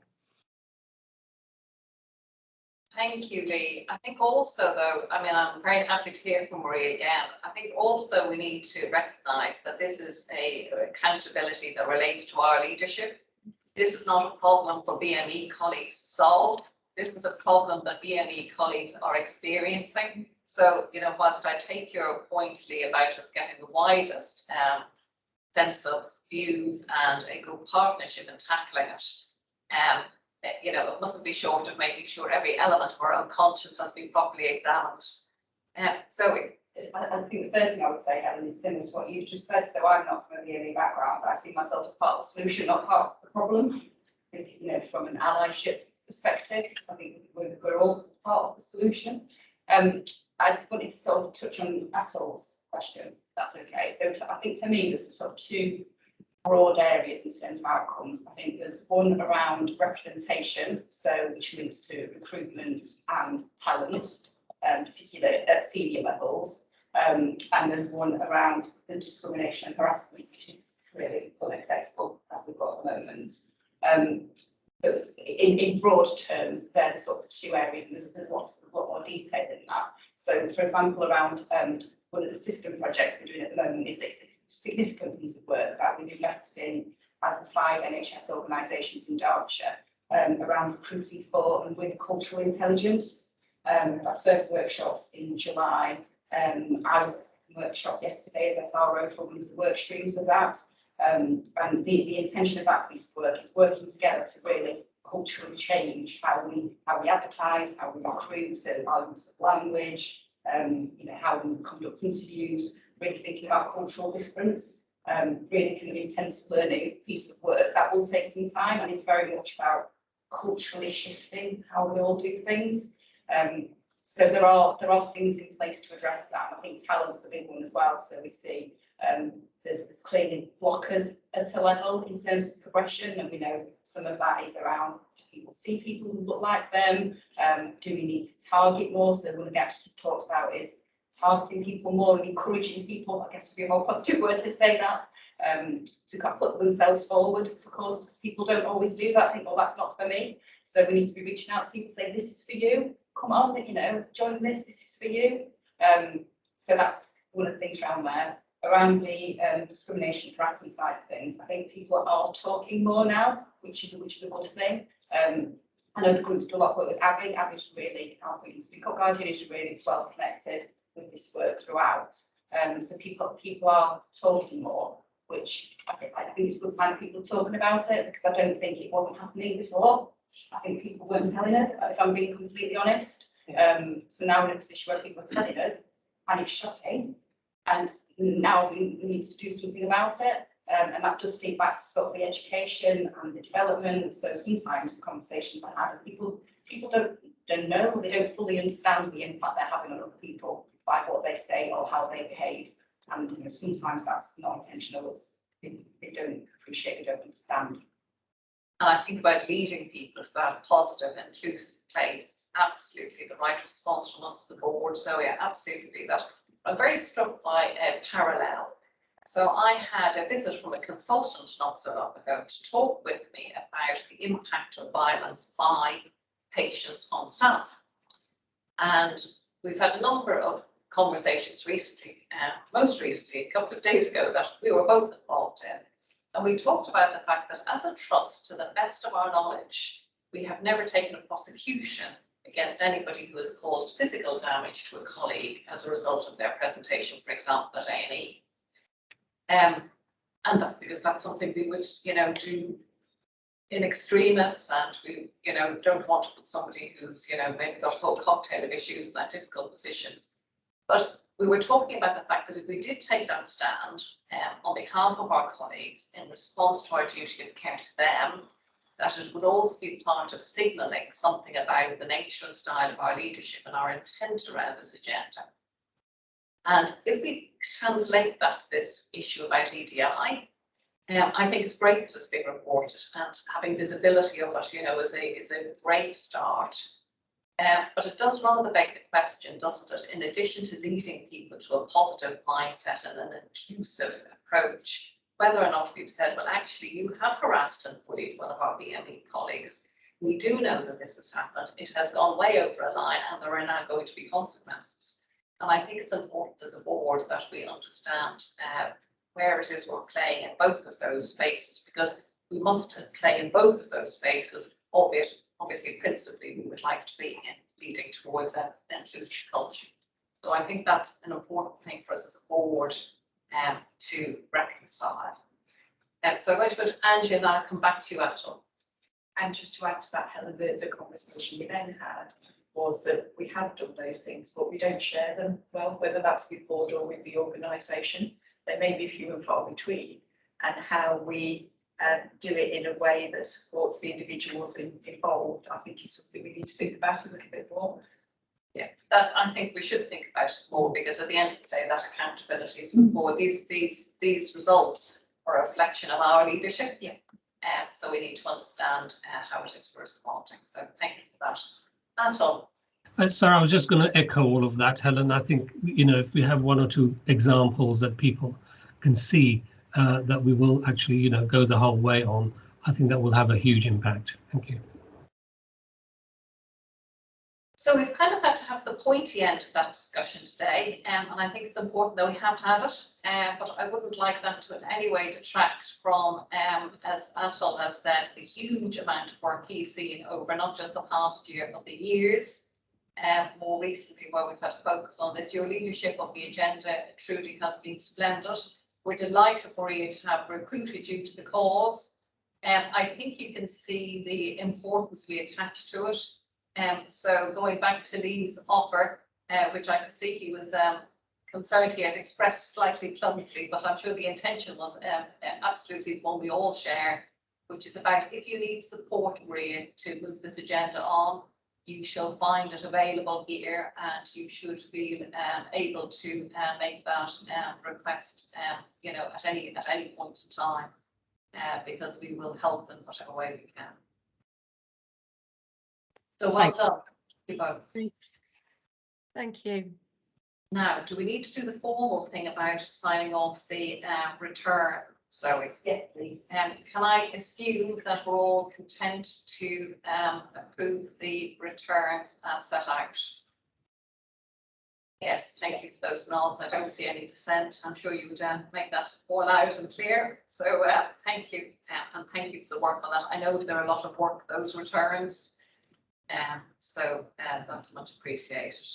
Thank you, Lee. I think also, though, I mean, I'm very happy to hear from Maria again. I think also we need to recognise that this is a accountability that relates to our leadership. This is not a problem for BME colleagues to solve. This is a problem that BME colleagues are experiencing. So, you know, whilst I take your point, Lee, about us getting the widest sense of views and a good partnership in tackling it, you know, it mustn't be short of making sure every element of our own conscience has been properly examined. So I think the first thing I would say, Helen, is similar to what you just said. So I'm not from a BME background, but I see myself as part of the solution, not part of the problem. I think, you know, from an allyship perspective, because I think we're all part of the solution. I wanted to sort of touch on Atul's question, if that's okay. So I think for me, there's sort of 2 broad areas in terms of outcomes. I think there's one around representation, so which links to recruitment and talent, particularly at senior levels. And there's one around the discrimination and harassment, which is really unacceptable as we've got at the moment. So in broad terms, they're the sort of 2 areas, and there's lots of lot more detail in that. So, for example, around one of the system projects we're doing at the moment is a significant piece of work that we've invested in as the 5 NHS organisations in Derbyshire around recruiting for and with cultural intelligence. Our first workshops in July. I was at a second workshop yesterday as SRO for one of the work streams of that. And the intention of that piece of work is working together to really culturally change how we advertise, how we recruit, our use of language, you know, how we conduct interviews, really thinking about cultural difference, really kind of intense learning piece of work that will take some time, and it's very much about culturally shifting how we all do things. So there are things in place to address that. I think talent's the big one as well. So we see there's clearly blockers at a level in terms of progression, and we know some of that is around, do people see people who look like them? Do we need to target more? So one of the actions we talked about is targeting people more and encouraging people, I guess would be a more positive word to say that, to kind of put themselves forward for causes, because people don't always do that, think, well, that's not for me. So we need to be reaching out to people, saying, this is for you, come on, you know, join this is for you. So that's one of the things around there. around the discrimination harassment side of things. I think people are talking more now, which is a good thing. I know the group's done a lot of work with Abby. Abby's really helping speak up. Guardian is really well connected with this work throughout. So people are talking more, which I think is a good sign of people talking about it, because I don't think it wasn't happening before. I think people weren't telling us, if I'm being completely honest. So now we're in a position where people are telling us, and it's shocking. And now we need to do something about it. And that does feed back to sort of the education and the development. So sometimes the conversations I had, people don't know, they don't fully understand the impact they're having on other people by what they say or how they behave. And you know, sometimes that's not intentional. It's they don't appreciate, they don't understand. And I think about leading people to that positive, inclusive place, absolutely the right response from us as a board. So yeah, absolutely that. I'm very struck by a parallel. So I had a visit from a consultant not so long ago to talk with me about the impact of violence by patients on staff. And we've had a number of conversations recently, most recently, a couple of days ago, that we were both involved in. And we talked about the fact that as a trust, to the best of our knowledge, we have never taken a prosecution against anybody who has caused physical damage to a colleague as a result of their presentation, for example, at A&E. And that's because that's something we would, do in extremis, and we, don't want to put somebody who's, maybe got a whole cocktail of issues in that difficult position. But we were talking about the fact that if we did take that stand on behalf of our colleagues in response to our duty of care to them, that it would also be part of signalling something about the nature and style of our leadership and our intent around this agenda. And if we translate that to this issue about EDI, I think it's great that it's been reported, and having visibility of it, is a great start. But it does rather beg the question, doesn't it? In addition to leading people to a positive mindset and an inclusive approach, whether or not we've said, well, actually, you have harassed and bullied one of our BME colleagues. We do know that this has happened. It has gone way over a line, and there are now going to be consequences. And I think it's important as a board that we understand where it is we're playing in both of those spaces, because we must play in both of those spaces, albeit obviously principally we would like to be in leading towards an inclusive culture. So I think that's an important thing for us as a board to reconcile. So I'm going to go to Angie and then I'll come back to you, Atul. And just to add to that, Helen, the conversation we then had was that we have done those things, but we don't share them well, whether that's with board or with the organisation. They may be few and far between, and how we do it in a way that supports the individuals involved, I think is something we need to think about a little bit more. Yeah, that I think we should think about it more, because at the end of the day, that accountability is for these results are a reflection of our leadership. Yeah. So we need to understand how it is we're responding. So thank you for that. Atul. Sorry, I was just going to echo all of that, Helen. I think, if we have one or two examples that people can see that we will actually, go the whole way on, I think that will have a huge impact. Thank you. So we've kind of had to have the pointy end of that discussion today, and I think it's important that we have had it, but I wouldn't like that to in any way detract from, as Atul has said, the huge amount of work he's seen over not just the past year, but the years, more recently where we've had to focus on this. Your leadership of the agenda truly has been splendid. We're delighted, Maria, to have recruited you to the cause. I think you can see the importance we attach to it. So going back to Lee's offer, which I could see he was concerned he had expressed slightly clumsily, but I'm sure the intention was absolutely one we all share, which is about if you need support, Maria, to move this agenda on, you shall find it available here, and you should be able to make that request, at any point in time, because we will help in whatever way we can. So well done, you both. Thanks. Thank you. Now, do we need to do the formal thing about signing off the return? So Yes, please. can I assume that we're all content to approve the returns as set out? Yes, thank you for those nods. I don't see any dissent. I'm sure you would make that all loud and clear. So thank you, and thank you for the work on that. I know there are a lot of work, those returns, so that's much appreciated.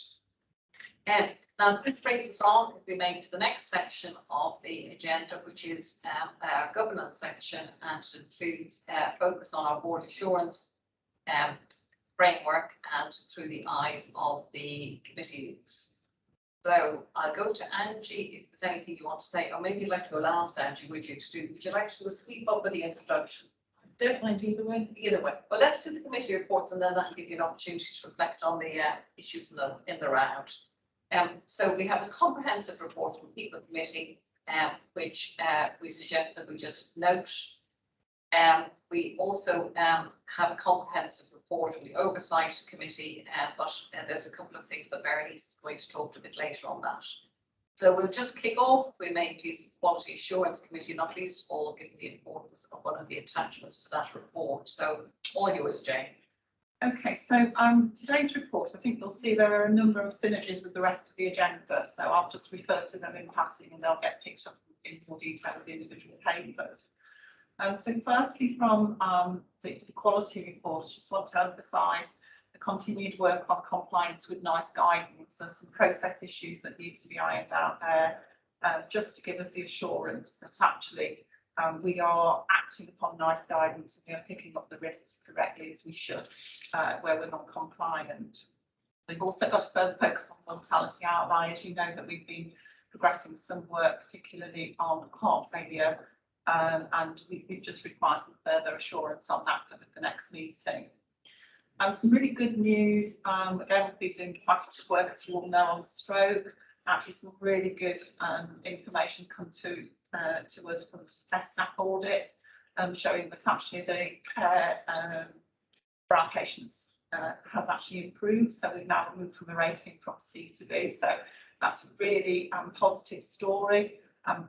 Now this brings us on, we make to the next section of the agenda, which is our governance section, and it includes focus on our board assurance framework and through the eyes of the committees. So I'll go to Angie if there's anything you want to say, or maybe you'd like to go last, Angie, would you like to do a sweep up with the introduction? Don't mind either way. Either way. Well, let's do the committee reports and then that'll give you an opportunity to reflect on the issues in the round. So we have a comprehensive report from the People Committee, which we suggest that we just note. We also have a comprehensive report from the Oversight Committee, but there's a couple of things that Berenice is going to talk a bit later on that. So we'll just kick off. We may please the Quality Assurance Committee, not least of all, given the importance of one of the attachments to that report. So all yours, Jane. Okay, so today's report, I think you'll see there are a number of synergies with the rest of the agenda, so I'll just refer to them in passing and they'll get picked up in more detail with the individual papers. So firstly, from the quality report, I just want to emphasise the continued work on compliance with NICE guidance. There's some process issues that need to be ironed out there, just to give us the assurance that actually we are acting upon NICE guidance and we are picking up the risks correctly as we should, where we're not compliant. We've also got to further focus on mortality outliers. You know that we've been progressing some work, particularly on heart failure, and we've just required some further assurance on that for the next meeting. Some really good news. Again, we've been doing quite a bit of work, as you all know, on stroke. Actually, some really good information come to us from the SNAP audit, showing that actually the care for our patients has actually improved. So we've now moved from a rating from C to B. So that's a really positive story.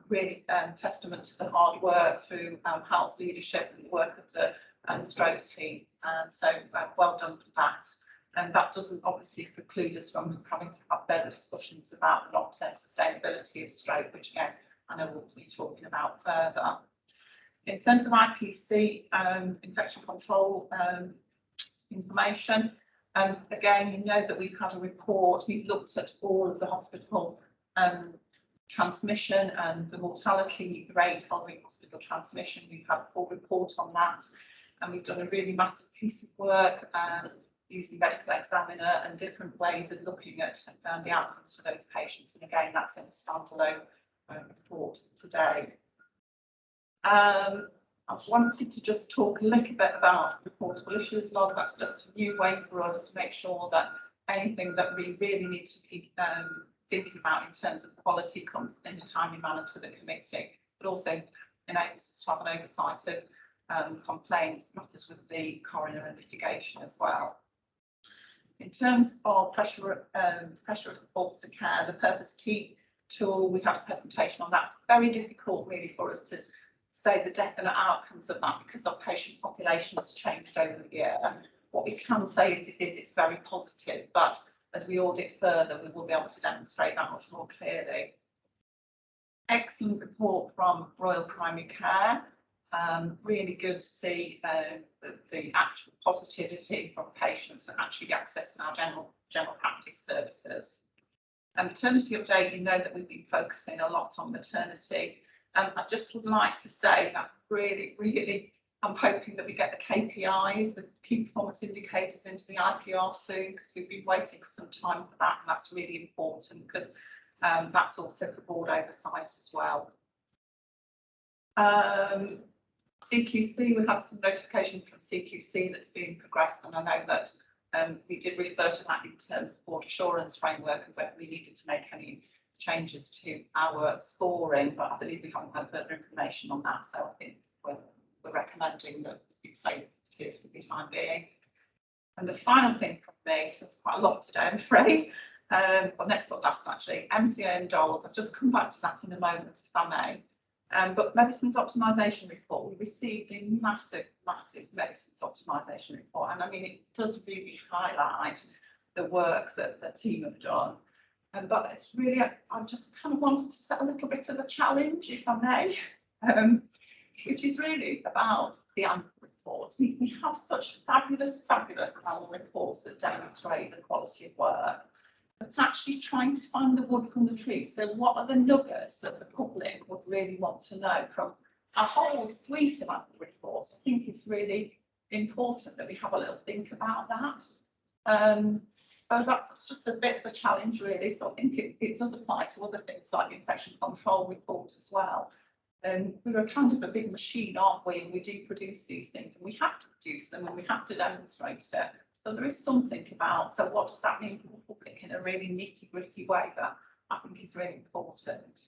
Really testament to the hard work through health leadership and the work of the stroke team. So well done for that. And that doesn't obviously preclude us from having to have further discussions about the long-term sustainability of stroke, which again, I know we'll be talking about further. In terms of IPC, infection control information, again, you know that we've had a report. We've looked at all of the hospital transmission and the mortality rate following hospital transmission. We've had a full report on that, and we've done a really massive piece of work using medical examiner and different ways of looking at the outcomes for those patients. And again, that's in the standalone report today. I wanted to just talk a little bit about reportable issues log. That's just a new way for us to make sure that anything that we really need to be thinking about in terms of quality comes in a timely manner to the committee, but also enables us to have an oversight of complaints matters with the coroner and litigation as well. In terms of pressure officer care, the Purpose T tool, we had a presentation on that. It's very difficult really for us to say the definite outcomes of that because our patient population has changed over the year. And what we can say is it's very positive, but as we audit further, we will be able to demonstrate that much more clearly. Excellent report from Royal Primary Care. Really good to see the actual positivity from patients and actually accessing our general practice services. Maternity update, you know that we've been focusing a lot on maternity. I just would like to say that really, I'm hoping that we get the KPIs, the key performance indicators into the IPR soon, because we've been waiting for some time for that, and that's really important because that's also for board oversight as well. CQC, we have some notification from CQC that's been progressed, and I know that we did refer to that in terms of board assurance framework and whether we needed to make any changes to our scoring, but I believe we haven't had further information on that, so I think we're recommending that it stays as it is for the time being. And the final thing from me, so it's quite a lot today, I'm afraid, well, next but last actually, MCA and DOLS. I've just come back to that in a moment, if I may. But medicines optimisation report, we received a massive medicines optimisation report, and I mean it does really highlight the work that the team have done. But it's really, I just kind of wanted to set a little bit of a challenge, if I may, which is really about the annual report. We have such fabulous annual reports that demonstrate the quality of work, but actually trying to find the wood from the trees. So what are the nuggets that the public would really want to know from a whole suite of annual reports? I think it's really important that we have a little think about that. So that's just a bit of a challenge, really. So I think it does apply to other things like the infection control report as well. We're a kind of a big machine, aren't we? And we do produce these things, and we have to produce them, and we have to demonstrate it. So there is something about, so what does that mean for the public in a really nitty-gritty way that I think is really important.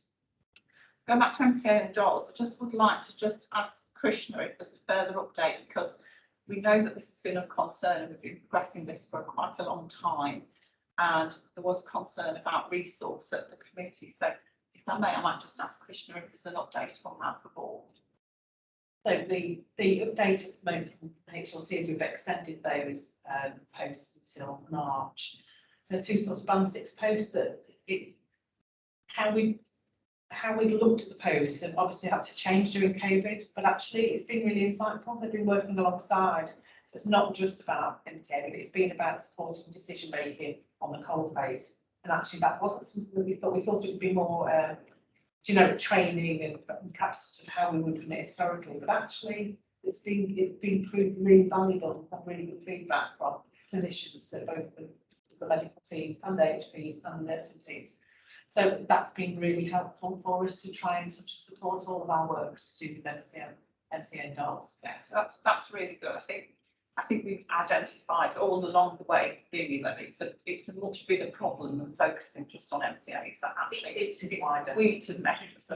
Going back to MCA and dolls, I just would like to just ask Krishna if there's a further update, because we know that this has been a concern and we've been progressing this for quite a long time. And there was concern about resource at the committee. So if I may, I might just ask Krishna if there's an update on that for board. So the update at the moment from HLT is we've extended those posts until March. So two sort of band 6 posts that how we looked at the posts and obviously had to change during COVID, but actually it's been really insightful. They've been working alongside. So it's not just about MTA, but it's been about supporting decision making on the cold phase. And actually that wasn't something that we thought it would be more training and perhaps sort of how we would run it historically, but actually it's been proved really valuable and really good feedback from clinicians, so both the medical team and the HPs and the nursing teams. So that's been really helpful for us to try and sort of support all of our work to do with MCA and dolls. Yeah, so that's really good. I think we've identified all along the way really that it's a much bigger problem than focusing just on MCAs. That actually it's a suite of measures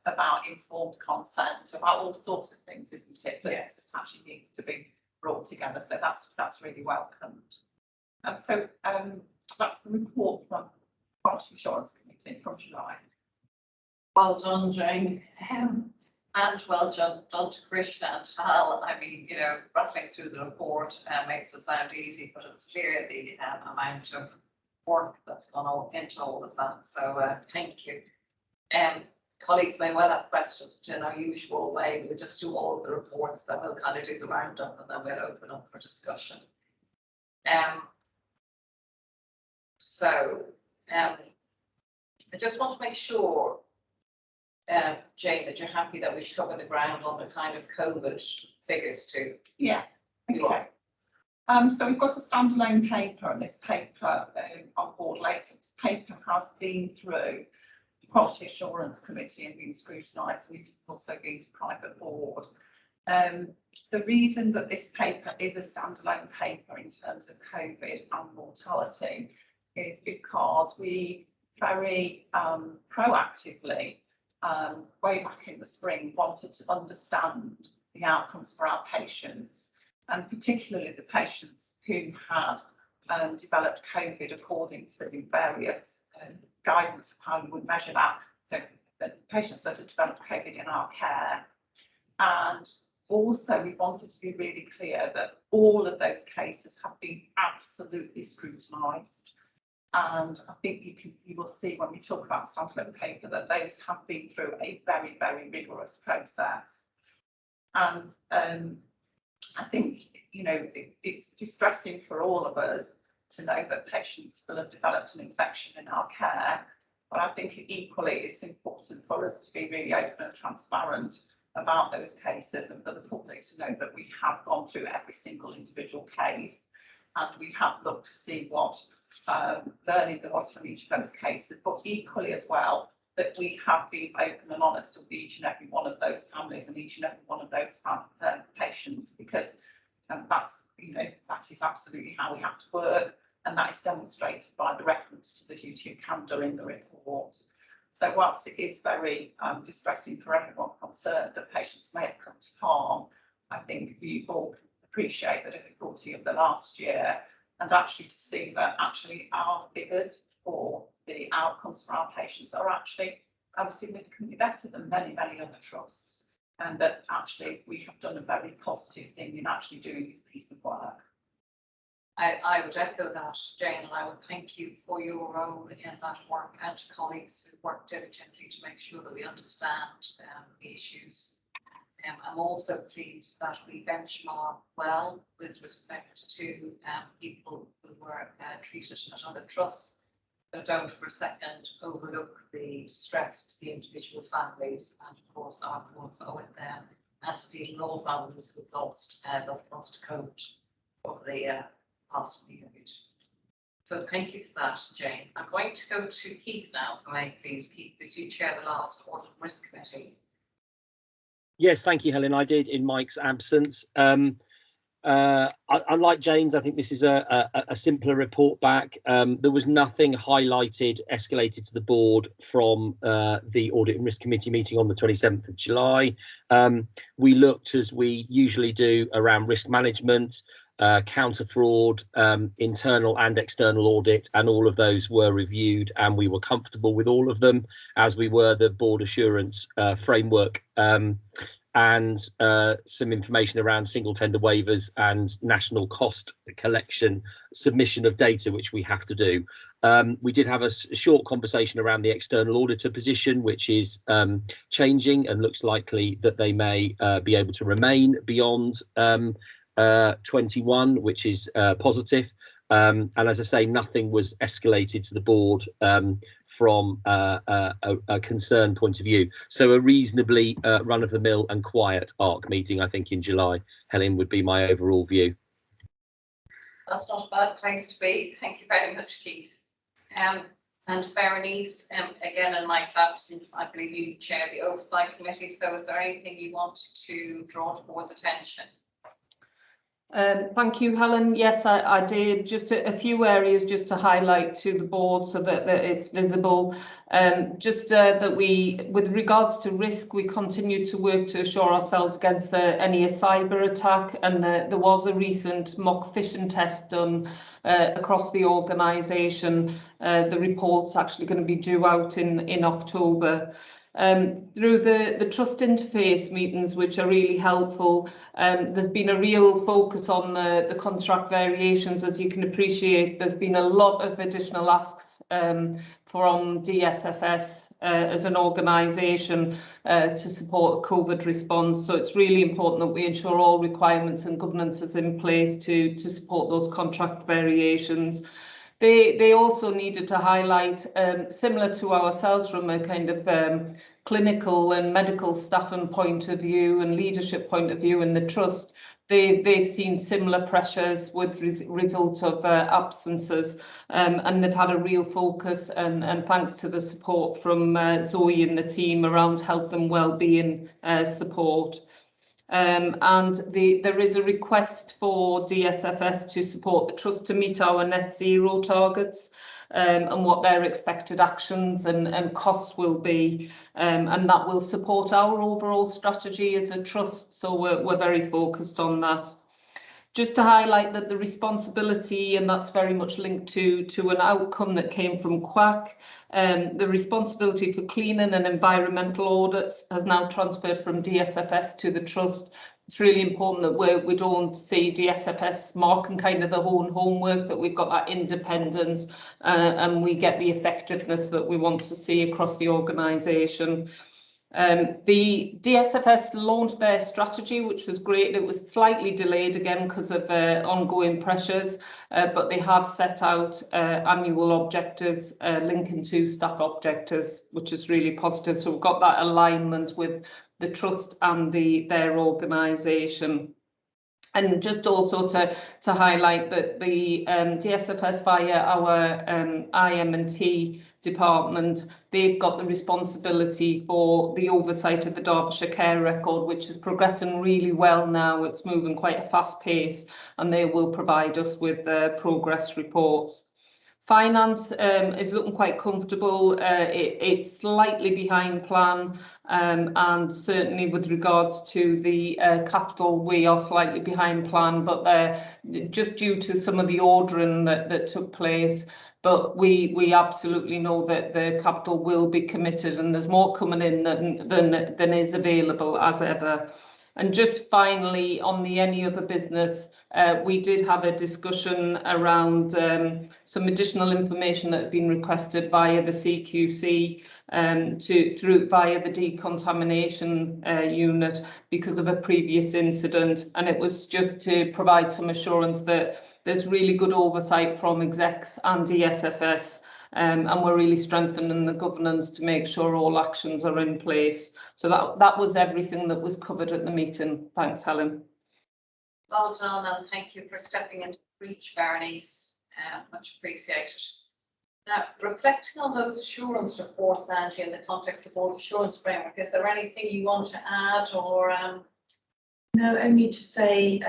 about informed consent, about all sorts of things, isn't it? That yes, actually needs to be brought together. So that's really welcomed. And so that's the report from Quality Assurance Committee from July. Well done, Jane. And well done to Krishna and Hal. I mean, rattling through the report makes it sound easy, but it's clear the amount of work that's gone into all of that. So thank you. Colleagues may well have questions, but in our usual way, we'll just do all of the reports, then we'll kind of do the roundup and then we'll open up for discussion. I just want to make sure, Jane, that you're happy that we've covered the ground on the kind of COVID figures too. Yeah, okay. So we've got a standalone paper, and this paper on board later. This paper has been through the Quality Assurance Committee and been scrutinised. We've also been to private board. The reason that this paper is a standalone paper in terms of COVID and mortality is because we very proactively, way back in the spring, wanted to understand the outcomes for our patients, and particularly the patients who had developed COVID according to various guidance of how you would measure that. So the patients that had developed COVID in our care. And also we wanted to be really clear that all of those cases have been absolutely scrutinised. And I think you will see when we talk about the standalone paper that those have been through a very, very rigorous process. And I think, it's distressing for all of us to know that patients will have developed an infection in our care. But I think equally it's important for us to be really open and transparent about those cases, and for the public to know that we have gone through every single individual case, and we have looked to see what learning there was from each of those cases, but equally as well that we have been open and honest with each and every one of those families and each and every one of those patients, because that's that is absolutely how we have to work, and that is demonstrated by the reference to the duty of candour in the report. So whilst it is very distressing for everyone concerned that patients may have come to harm, I think we all appreciate the difficulty of the last year, and actually to see that actually our figures for the outcomes for our patients are actually significantly better than many, many other trusts, and that actually we have done a very positive thing in actually doing this piece of work. I would echo that, Jane, and I would thank you for your role in that work and to colleagues who work diligently to make sure that we understand the issues. I'm also pleased that we benchmark well with respect to people who were treated at other trusts. But don't for a second overlook the distress to the individual families, and of course our thoughts are with them and indeed in all families who've lost loved ones to COVID over the past period. So thank you for that, Jane. I'm going to go to Keith now, if I may please. Keith, as you chair the last Audit and Risk Committee. Yes, thank you, Helen. I did in Mike's absence. Unlike Jane's, I think this is a simpler report back. There was nothing highlighted, escalated to the board from the Audit and Risk Committee meeting on the 27th of July. We looked, as we usually do, around risk management, counter fraud, internal and external audit, and all of those were reviewed and we were comfortable with all of them, as we were the board assurance framework, and some information around single tender waivers and national cost collection submission of data, which we have to do. We did have a short conversation around the external auditor position, which is changing and looks likely that they may be able to remain beyond 21, which is positive. And as I say, nothing was escalated to the board from a concern point of view. So a reasonably run-of-the-mill and quiet ARC meeting, I think, in July, Helen, would be my overall view. That's not a bad place to be. Thank you very much, Keith. And Berenice, again, in Mike's absence, I believe you chair the Oversight Committee. So is there anything you want to draw to the board's attention? Thank you, Helen. Yes, I did. Just a few areas just to highlight to the board so that it's visible. That we, with regards to risk, we continue to work to assure ourselves against any cyber attack, and there was a recent mock phishing test done across the organisation. The report's actually going to be due out in October. Through the trust interface meetings, which are really helpful, there's been a real focus on the contract variations. As you can appreciate, there's been a lot of additional asks from DSFS as an organisation to support COVID response. So it's really important that we ensure all requirements and governance is in place to support those contract variations. They also needed to highlight, similar to ourselves from a kind of clinical and medical staffing point of view and leadership point of view in the trust, they've seen similar pressures with result of absences, and they've had a real focus, and thanks to the support from Zoe and the team around health and wellbeing support. There is a request for DSFS to support the trust to meet our net zero targets, and what their expected actions and costs will be, and that will support our overall strategy as a trust. So we're very focused on that. Just to highlight that the responsibility, and that's very much linked to an outcome that came from QAC, the responsibility for cleaning and environmental audits has now transferred from DSFS to the trust. It's really important that we don't see DSFS marking kind of the own homework, that we've got that independence, and we get the effectiveness that we want to see across the organisation. The DSFS launched their strategy, which was great. It was slightly delayed again because of ongoing pressures, but they have set out annual objectives linking to staff objectives, which is really positive. So we've got that alignment with the trust and their organisation. And just also to highlight that the DSFS via our IM&T department, they've got the responsibility for the oversight of the Derbyshire Care Record, which is progressing really well now. It's moving quite a fast pace, and they will provide us with progress reports. Finance is looking quite comfortable. It's slightly behind plan, and certainly with regards to the capital, we are slightly behind plan, but just due to some of the ordering that took place. But we absolutely know that the capital will be committed, and there's more coming in than is available as ever. And just finally, on the any other business, we did have a discussion around some additional information that had been requested via the CQC via the decontamination unit because of a previous incident, and it was just to provide some assurance that there's really good oversight from execs and DSFS. And we're really strengthening the governance to make sure all actions are in place. So that was everything that was covered at the meeting. Thanks, Helen. Well done, and thank you for stepping into the breach, Bernice. Much appreciated. Now, reflecting on those assurance reports, Angie, in the context of board assurance framework, is there anything you want to add or? No, only to say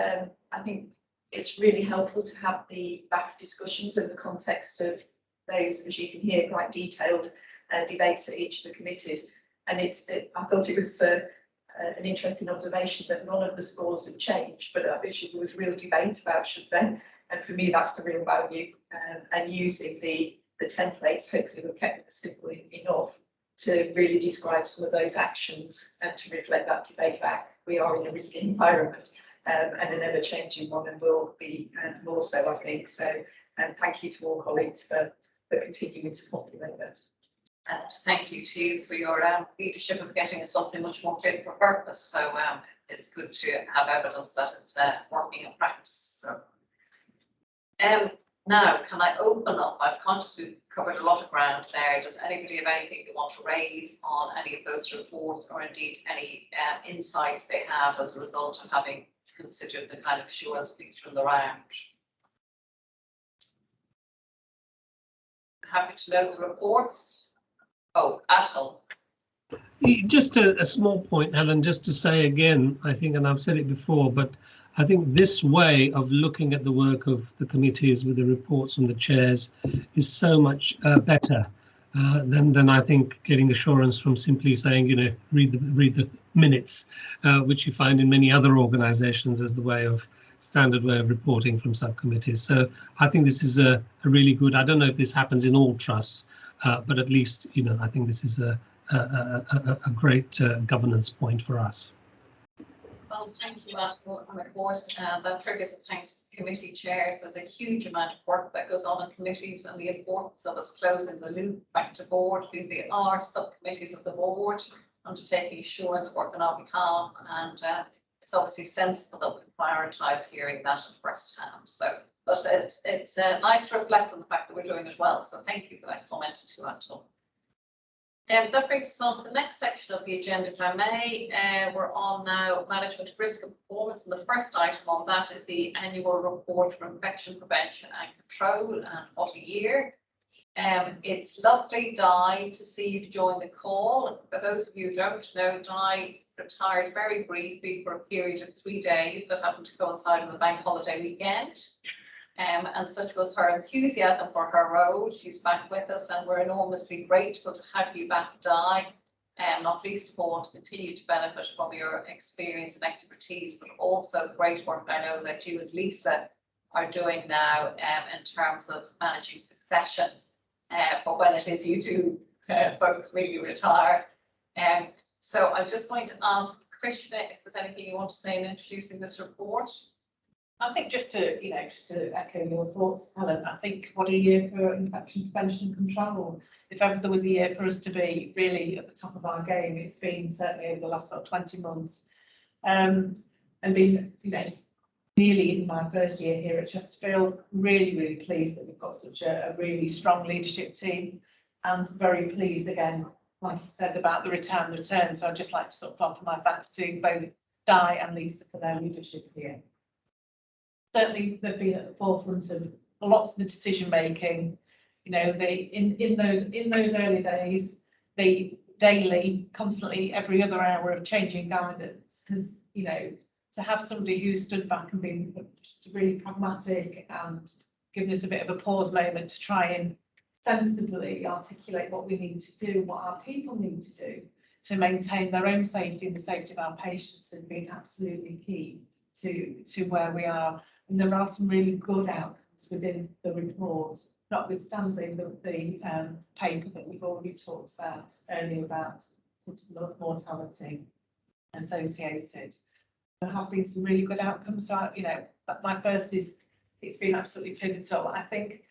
I think it's really helpful to have the BAF discussions in the context of those, as you can hear, quite detailed debates at each of the committees. And I thought it was an interesting observation that none of the scores have changed, but actually there was real debate about should they. And for me, that's the real value. And using the templates, hopefully we've kept it simple enough to really describe some of those actions and to reflect that debate back. We are in a risky environment and an ever-changing one, and will be more so, I think. So, and thank you to all colleagues for continuing to populate that. And thank you to you for your leadership of getting us something much more fit for purpose. So it's good to have evidence that it's working in practice. So now, can I open up? I'm conscious we've covered a lot of ground there. Does anybody have anything they want to raise on any of those reports, or indeed any insights they have as a result of having considered the kind of assurance picture in the round? Happy to know the reports. Oh, Atul. Just a small point, Helen, just to say again, I think, and I've said it before, but I think this way of looking at the work of the committees with the reports from the chairs is so much better than I think getting assurance from simply saying, you know, read the minutes, which you find in many other organisations as the standard way of reporting from subcommittees. So I think this is a really good. I don't know if this happens in all trusts, but at least, you know, I think this is a great governance point for us. Well, thank you, Atul. And of course, that triggers a thanks to committee chairs. There's a huge amount of work that goes on in committees, and the importance of us closing the loop back to board, because they are subcommittees of the board undertaking assurance work on our behalf, and it's obviously sensible that we prioritise hearing that at first hand. So, but it's nice to reflect on the fact that we're doing it well. So thank you for that comment too, Atul. That brings us on to the next section of the agenda, if I may. We're on now management of risk and performance, and the first item on that is the annual report for infection prevention and control, and what a year. It's lovely, Di, to see you join the call. For those of you who don't know, Di retired very briefly for a period of 3 days that happened to coincide with the bank holiday weekend. And such was her enthusiasm for her role. She's back with us, and we're enormously grateful to have you back, Di. Not least of all, to continue to benefit from your experience and expertise, but also great work I know that you and Lisa are doing now in terms of managing succession for when it is you do both really retire. So I'm just going to ask Krishna if there's anything you want to say in introducing this report. I think just to echo your thoughts, Helen, I think what a year for infection prevention and control. If ever there was a year for us to be really at the top of our game, it's been certainly over the last sort of 20 months. And being, you know, nearly in my first year here at Chesterfield, really pleased that we've got such a really strong leadership team, and very pleased again, like you said, about the return. So I'd just like to sort of offer my thanks to both Di and Lisa for their leadership here. Certainly, they've been at the forefront of lots of the decision making. You know, they in those early days, they daily, constantly, every other hour of changing guidance. Because, you know, to have somebody who stood back and been just really pragmatic and given us a bit of a pause moment to try and sensibly articulate what we need to do, what our people need to do to maintain their own safety and the safety of our patients has been absolutely key to where we are. And there are some really good outcomes within the report, notwithstanding the paper that we've already talked about earlier about sort of mortality associated. there have been some really good outcomes. So, you know, my first is it's been absolutely pivotal. I think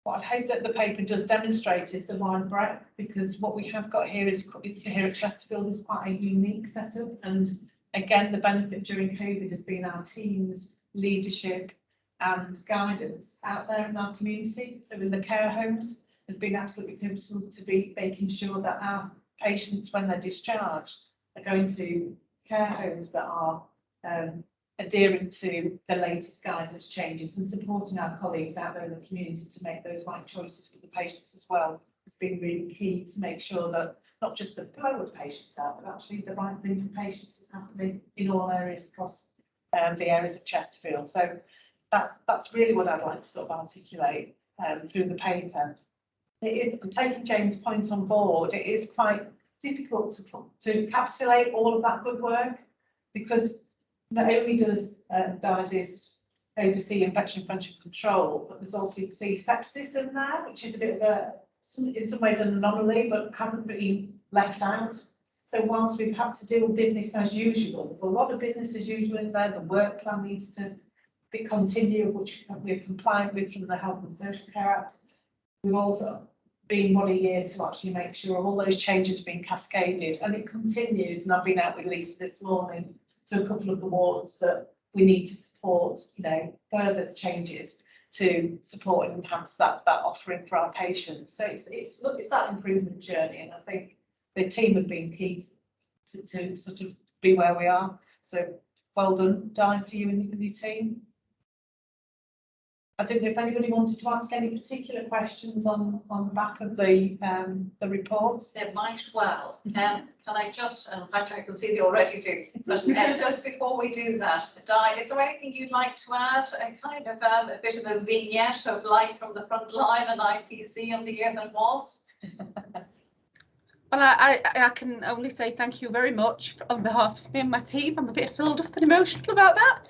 what I hope that the paper does demonstrate is the wide breadth, because what we have got here is here at Chesterfield is quite a unique setup. And again, the benefit during COVID has been our team's leadership and guidance out there in our community. So in the care homes has been absolutely pivotal to be making sure that our patients, when they're discharged, are going to care homes that are adhering to the latest guidance changes and supporting our colleagues out there in the community to make those right choices for the patients as well. It's been really key to make sure that not just the flow of patients out, but actually the right thing for patients is happening in all areas across the areas of Chesterfield. So that's really what I'd like to sort of articulate through the paper. It is, I'm taking Jane's point on board, it is quite difficult to encapsulate all of that good work, because not only does Diadist oversee infection prevention control, but there's also sepsis in there, which is a bit of in some ways an anomaly, but hasn't been left out. So whilst we've had to deal with business as usual, there's a lot of business as usual in there. The work plan needs to be continued, which we're compliant with from the Health and Social Care Act. We've also been 1 year to actually make sure all those changes have been cascaded, and it continues. And I've been out with Lisa this morning to a couple of the wards that we need to support, you know, further changes to support and enhance that offering for our patients. So it's that improvement journey, and I think the team have been key to sort of be where we are. So well done, Di, to you and your team. I don't know if anybody wanted to ask any particular questions on the back of the report. They might well. Can I just, in fact, I can see they already do, but just before we do that, Di, is there anything you'd like to add? A kind of a bit of a vignette of life from the front line and IPC of the year that was? Well, I can only say thank you very much on behalf of me and my team. I'm a bit filled up and emotional about that.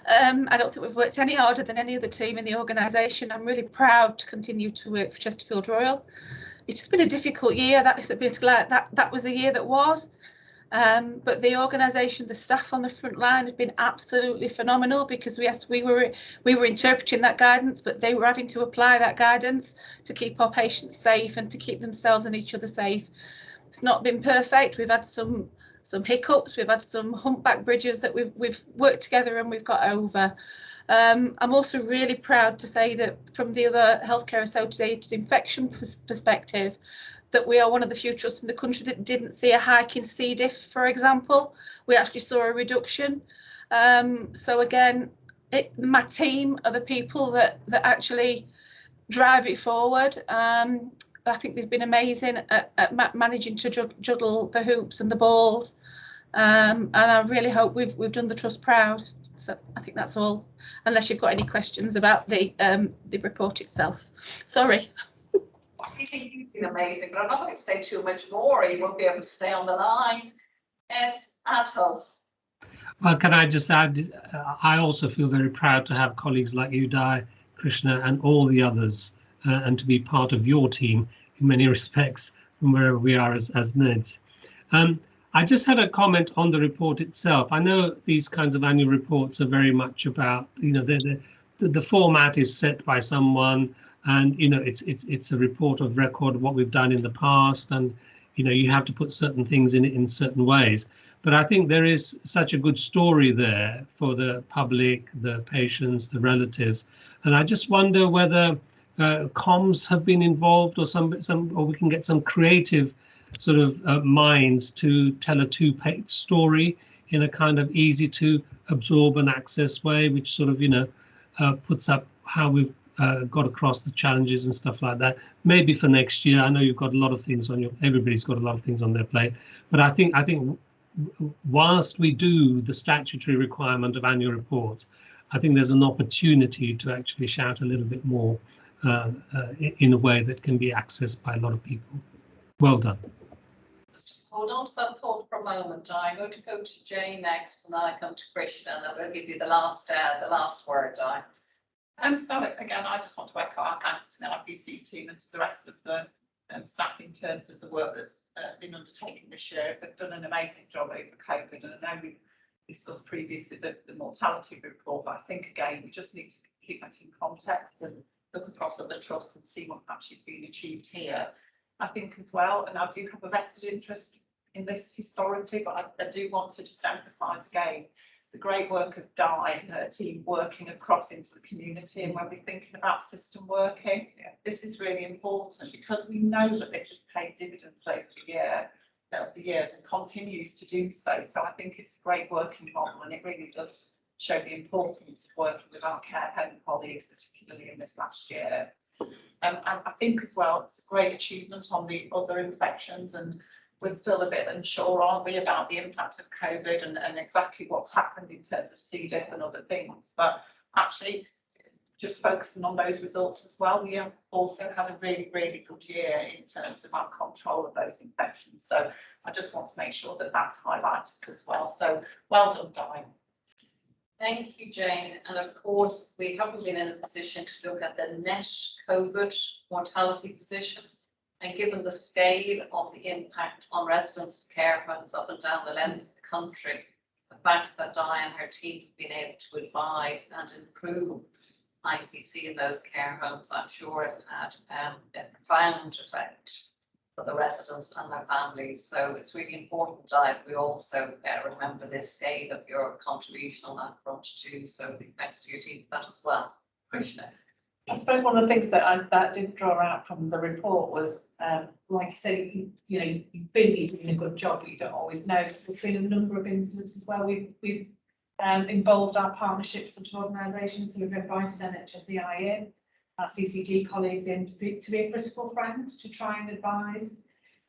I don't think we've worked any harder than any other team in the organisation. I'm really proud to continue to work for Chesterfield Royal. It's just been a difficult year. That is a bit like that was the year that was. But the organisation, the staff on the front line have been absolutely phenomenal, because yes, we were interpreting that guidance, but they were having to apply that guidance to keep our patients safe and to keep themselves and each other safe. It's not been perfect. We've had some hiccups. We've had some humpback bridges that we've worked together and we've got over. I'm also really proud to say that from the other healthcare associated infection perspective, that we are one of the few trusts in the country that didn't see a hike in C. diff, for example. We actually saw a reduction. So again, my team are the people that actually drive it forward. I think they've been amazing at managing to juggle the hoops and the balls, and I really hope we've done the trust proud. So I think that's all, unless you've got any questions about the report itself. Sorry. I think you've been amazing, but I'm not going to say too much more, or you won't be able to stay on the line. It's Atul. Well, can I just add, I also feel very proud to have colleagues like you, Di, Krishna, and all the others, and to be part of your team in many respects from wherever we are as NEDs. I just had a comment on the report itself. I know these kinds of annual reports are very much about, you know, the format is set by someone, and you know it's a report of record of what we've done in the past, and you know you have to put certain things in it in certain ways. But I think there is such a good story there for the public, the patients, the relatives, and I just wonder whether comms have been involved, or or we can get some creative sort of minds to tell a two-page story in a kind of easy to absorb and access way, which sort of, you know, puts up how we've got across the challenges and stuff like that. Maybe for next year. I know you've got a lot of things on everybody's got a lot of things on their plate, but I think whilst we do the statutory requirement of annual reports, I think there's an opportunity to actually shout a little bit more in a way that can be accessed by a lot of people. Well done. Just hold on to that thought for a moment. I'm going to go to Jay next, and then I come to Krishna, and then we'll give you the last word, Di. So again, I just want to echo our thanks to the IPC team and to the rest of the staff in terms of the work that's been undertaken this year. They've done an amazing job over COVID, and I know we've discussed previously, the mortality report, but I think again, we just need to keep that in context and look across at the trusts and see what's actually been achieved here. I think as well, and I do have a vested interest in this historically, but I do want to just emphasise again the great work of Di and her team working across into the community. And when we're thinking about system working, this is really important because we know that this has paid dividends over the years and continues to do so. So I think it's a great working model, and it really does show the importance of working with our care home colleagues, particularly in this last year. And I think as well, it's a great achievement on the other infections, and we're still a bit unsure, aren't we, about the impact of COVID and exactly what's happened in terms of C. diff and other things. But actually, just focusing on those results as well, we have also had a really, really good year in terms of our control of those infections. So I just want to make sure that that's highlighted as well. So well done, Di. Thank you, Jane. And of course, we haven't been in a position to look at the net COVID mortality position. And given the scale of the impact on residents of care homes up and down the length of the country, the fact that Di and her team have been able to advise and improve IPC in those care homes, I'm sure has had a profound effect for the residents and their families. So it's really important, Di, we also remember this scale of your contribution on that front too. So thanks to your team for that as well. Krishna. I suppose one of the things that that did draw out from the report was, like you said, you've been doing a good job, but you don't always know. So there's been a number of instances where we've involved our partnerships and organisations. So we've invited NHSEI in, our CCG colleagues in to be a critical friend to try and advise.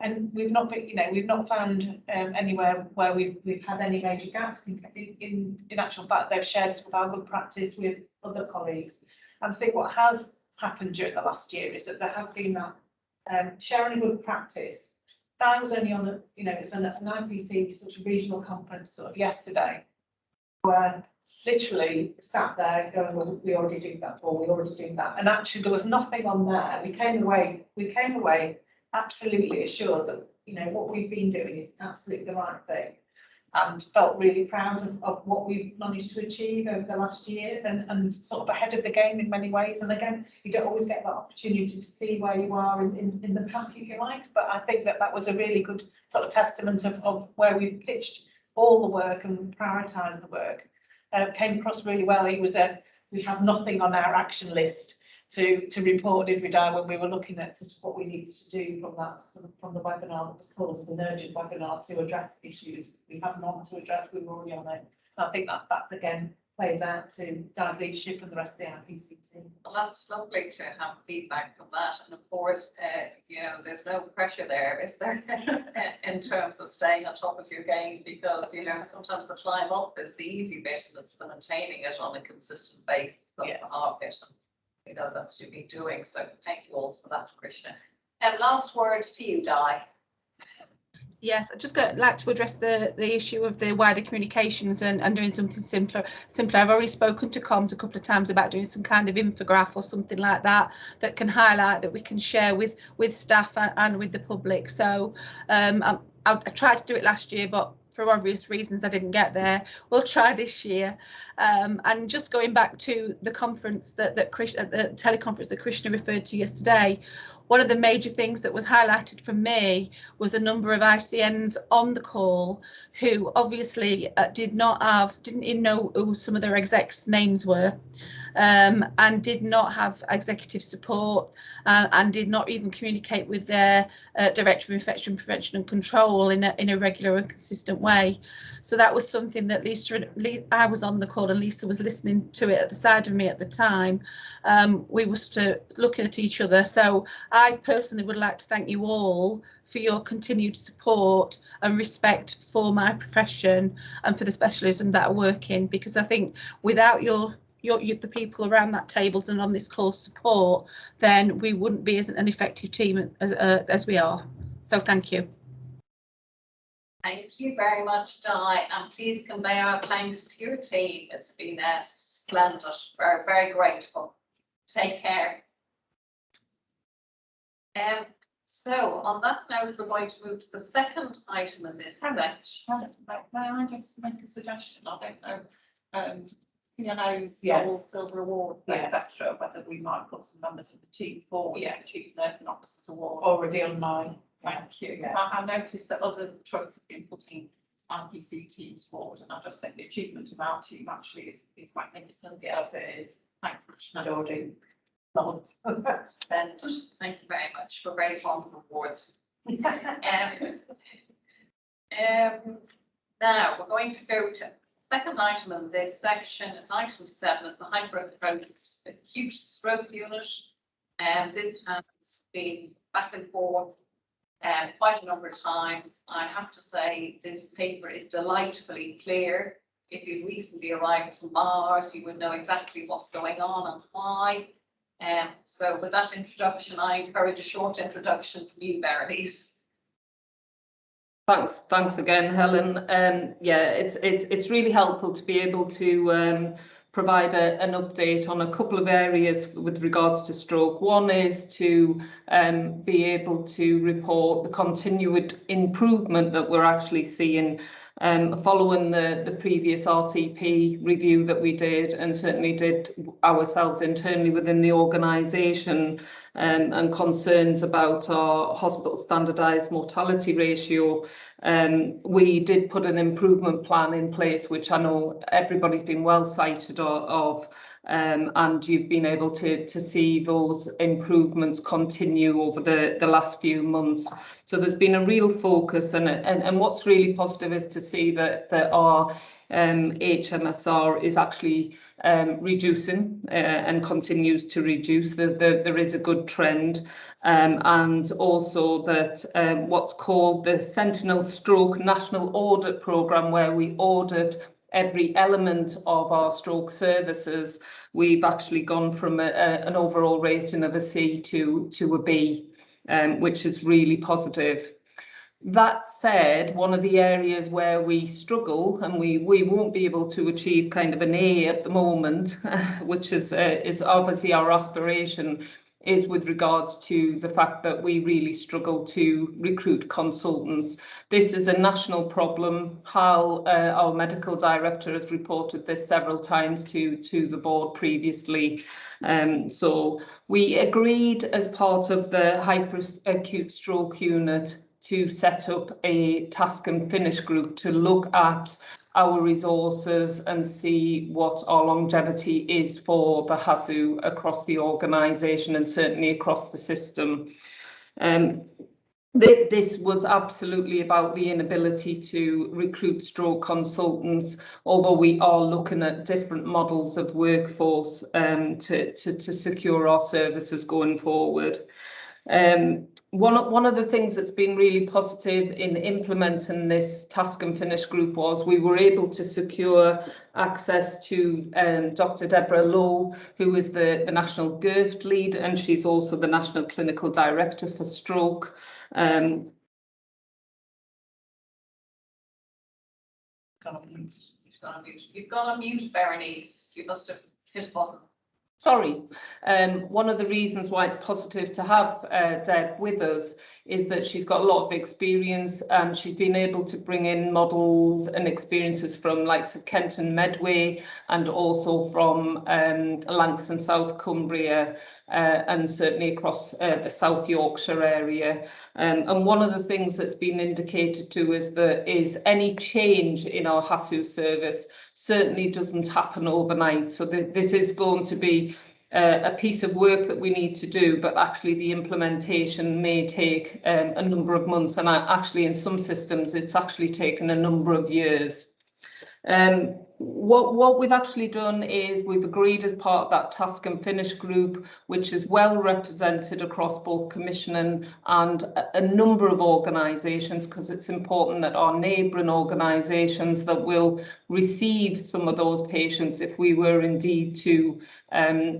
And we've not been, we've not found anywhere where we've had any major gaps. In actual fact, they've shared some of our good practice with other colleagues. And I think what has happened during the last year is that there has been that sharing good practice. Di was only on it's an IPC sort of regional conference sort of yesterday, where literally sat there going, well, we already did that, or we already did that. And actually there was nothing on there. We came away absolutely assured that, what we've been doing is absolutely the right thing, and felt really proud of what we've managed to achieve over the last year, and sort of ahead of the game in many ways. And again, you don't always get that opportunity to see where you are in the pack, if you like, but I think that was a really good sort of testament of where we've pitched all the work and prioritised the work. Came across really well. We had nothing on our action list to report, did we, Di, when we were looking at sort of what we needed to do from the webinar that was called as an urgent webinar to address issues we have none to address. We were already on it. And I think that again plays out to Di's leadership and the rest of the IPC team. Well, that's lovely to have feedback from that. And of course, there's no pressure there, is there, in terms of staying on top of your game, because, sometimes the climb up is the easy bit, and it's the maintaining it on a consistent basis that's the hard bit. And that's what you've been doing. So thank you all for that, Krishna. Last words to you, Di. Yes, I'd just like to address the issue of the wider communications and doing something simpler. I've already spoken to comms a couple of times about doing some kind of infograph or something like that can highlight, that we can share with staff and with the public. So I tried to do it last year, but for obvious reasons I didn't get there. We'll try this year. And just going back to the conference the teleconference that Krishna referred to yesterday, one of the major things that was highlighted from me was the number of ICNs on the call who obviously didn't even know who some of their execs' names were, and did not have executive support, and did not even communicate with their Director of Infection Prevention and Control in a regular and consistent way. So that was something that I was on the call and Lisa was listening to it at the side of me at the time. We were looking at each other. So I personally would like to thank you all for your continued support and respect for my profession and for the specialism that I work in, because I think without the people around that table and on this call support, then we wouldn't be as an effective team as we are. So thank you. Thank you very much, Di, and please convey our thanks to your team. It's been splendid. We're very grateful. Take care. So on that note, we're going to move to the second item in this section. May I just make a suggestion? I don't know, P&O's Yes. gold, silver award, Yes. etc. Whether we might put some members of the team forward. Yes. The Chief Nursing Officers Award. Already on mine. Thank you. Yeah. I noticed that other trusts have been putting NPC teams forward, and I just think the achievement of our team actually is magnificent. Yes, it is. Thanks, Commissioner. Lording. Thank you very much. We're very fond of awards. Now we're going to go to second item in this section. It's item 7. It's the acute stroke unit. This has been back and forth quite a number of times. I have to say this paper is delightfully clear. If you've recently arrived from Mars, you would know exactly what's going on and why. So with that introduction, I encourage a short introduction from you, Berenice. Thanks again, Helen. Yeah, it's really helpful to be able to provide an update on a couple of areas with regards to stroke. One is to be able to report the continued improvement that we're actually seeing following the previous RCP review that we did, and certainly did ourselves internally within the organisation, and concerns about our hospital standardised mortality ratio. We did put an improvement plan in place, which I know everybody's been well cited of, and you've been able to see those improvements continue over the last few months. So there's been a real focus, and what's really positive is to see that our HMSR is actually reducing and continues to reduce. There is a good trend, and also that what's called the Sentinel Stroke National Audit Programme, where we audit every element of our stroke services, we've actually gone from an overall rating of a C to a B, which is really positive. That said, one of the areas where we struggle, and we won't be able to achieve kind of an A at the moment, which is obviously our aspiration, is with regards to the fact that we really struggle to recruit consultants. This is a national problem. Hal, our medical director, has reported this several times to the board previously. So we agreed as part of the hyperacute stroke unit to set up a task and finish group to look at our resources and see what our longevity is for the HASU across the organisation and certainly across the system. This was absolutely about the inability to recruit stroke consultants, although we are looking at different models of workforce to secure our services going forward. One of the things that's been really positive in implementing this task and finish group was we were able to secure access to Dr. Deborah Lowe, who is the National GIRFT lead, and she's also the National Clinical Director for Stroke. You've got to mute, Berenice. You must have hit a button. Sorry, one of the reasons why it's positive to have Deb with us is that she's got a lot of experience, and she's been able to bring in models and experiences from likes of Kent and Medway, and also from Lancs and South Cumbria, and certainly across the South Yorkshire area. And one of the things that's been indicated to us is any change in our HASU service certainly doesn't happen overnight. So this is going to be a piece of work that we need to do, but actually the implementation may take a number of months, and actually in some systems it's actually taken a number of years. What we've actually done is we've agreed as part of that task and finish group, which is well represented across both commissioning and a number of organisations, because it's important that our neighbouring organisations that will receive some of those patients if we were indeed to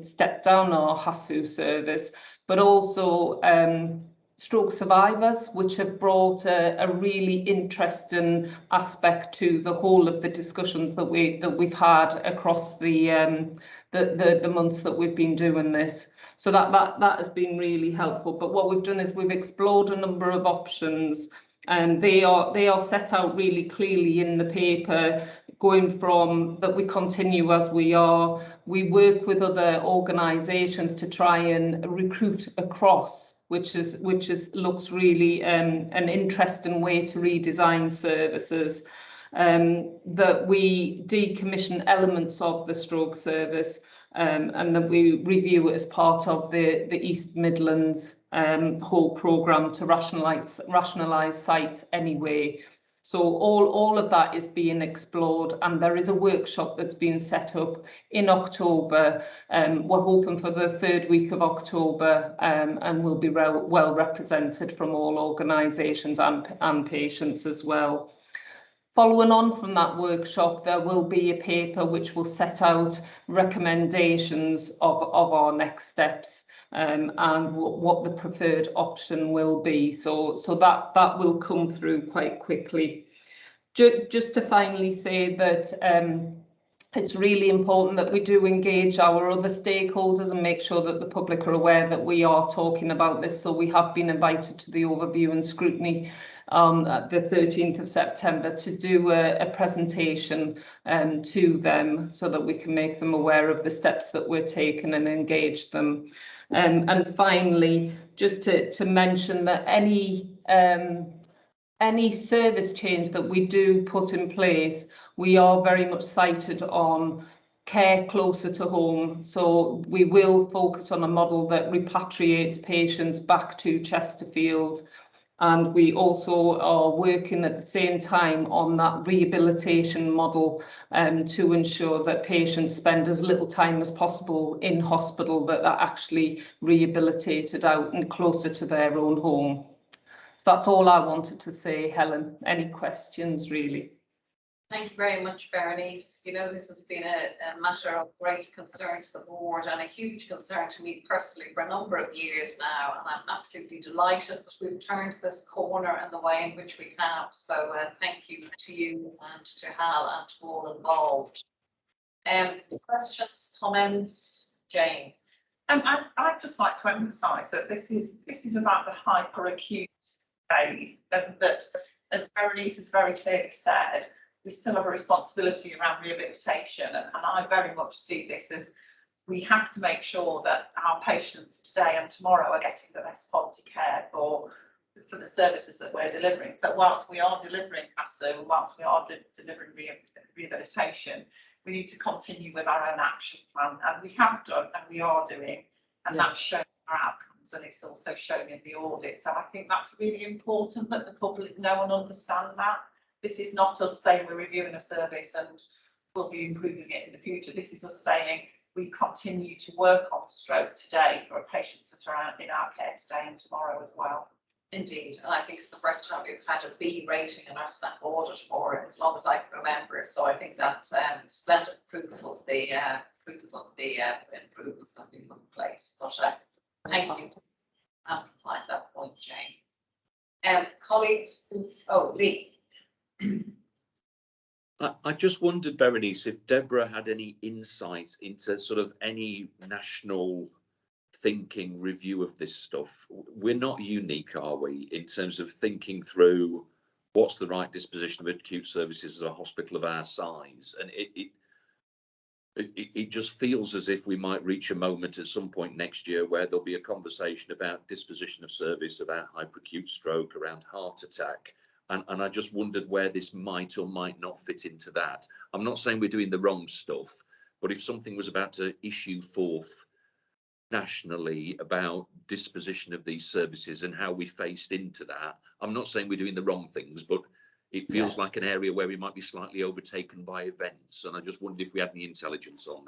step down our HASU service, but also stroke survivors, which have brought a really interesting aspect to the whole of the discussions that we've had across the months that we've been doing this. So that has been really helpful. But what we've done is we've explored a number of options, and they are set out really clearly in the paper, going from that we continue as we are. We work with other organisations to try and recruit across, which looks really an interesting way to redesign services. That we decommission elements of the stroke service, and that we review it as part of the East Midlands whole programme to rationalise sites anyway. So all of that is being explored, and there is a workshop that's been set up in October. We're hoping for the 3rd week of October, and will be well represented from all organisations and patients as well. Following on from that workshop, there will be a paper which will set out recommendations of our next steps, and what the preferred option will be. So that will come through quite quickly. Just to finally say that it's really important that we do engage our other stakeholders and make sure that the public are aware that we are talking about this. So we have been invited to the overview and scrutiny on the 13th of September to do a presentation to them, so that we can make them aware of the steps that we're taking and engage them. And finally, just to mention that any service change that we do put in place, we are very much sighted on care closer to home. So we will focus on a model that repatriates patients back to Chesterfield. And we also are working at the same time on that rehabilitation model, to ensure that patients spend as little time as possible in hospital, that are actually rehabilitated out and closer to their own home. So that's all I wanted to say, Helen. Any questions, really? Thank you very much, Berenice. You know, this has been a matter of great concern to the board and a huge concern to me personally for a number of years now. And I'm absolutely delighted that we've turned this corner in the way in which we have. So thank you to you and to Hal and to all involved. Questions, comments, Jane? I'd just like to emphasise that this is about the hyperacute phase, and that, as Berenice has very clearly said, we still have a responsibility around rehabilitation, and I very much see this as we have to make sure that our patients today and tomorrow are getting the best quality care for the services that we're delivering. So whilst we are delivering PASO, whilst we are delivering rehabilitation, we need to continue with our own action plan, and we have done and we are doing, and that's shown our outcomes, and it's also shown in the audit. So I think that's really important that the public know and understand that. This is not us saying we're reviewing a service and we'll be improving it in the future. This is us saying we continue to work on stroke today for our patients that are in our care today and tomorrow as well. Indeed, and I think it's the first time we've had a B rating in our staff audit for it, as long as I can remember. So I think that's splendid proof of the improvements that we've put in place. But thank you. Amplify that point, Jane. Colleagues, oh, Lee. I just wondered, Berenice, if Deborah had any insight into sort of any national thinking review of this stuff. We're not unique, are we, in terms of thinking through what's the right disposition of acute services as a hospital of our size, and it just feels as if we might reach a moment at some point next year where there'll be a conversation about disposition of service, about hyperacute stroke, around heart attack. And I just wondered where this might or might not fit into that. I'm not saying we're doing the wrong stuff, but if something was about to issue forth nationally about disposition of these services and how we faced into that, I'm not saying we're doing the wrong things, but it feels like an area where we might be slightly overtaken by events. And I just wondered if we had any intelligence on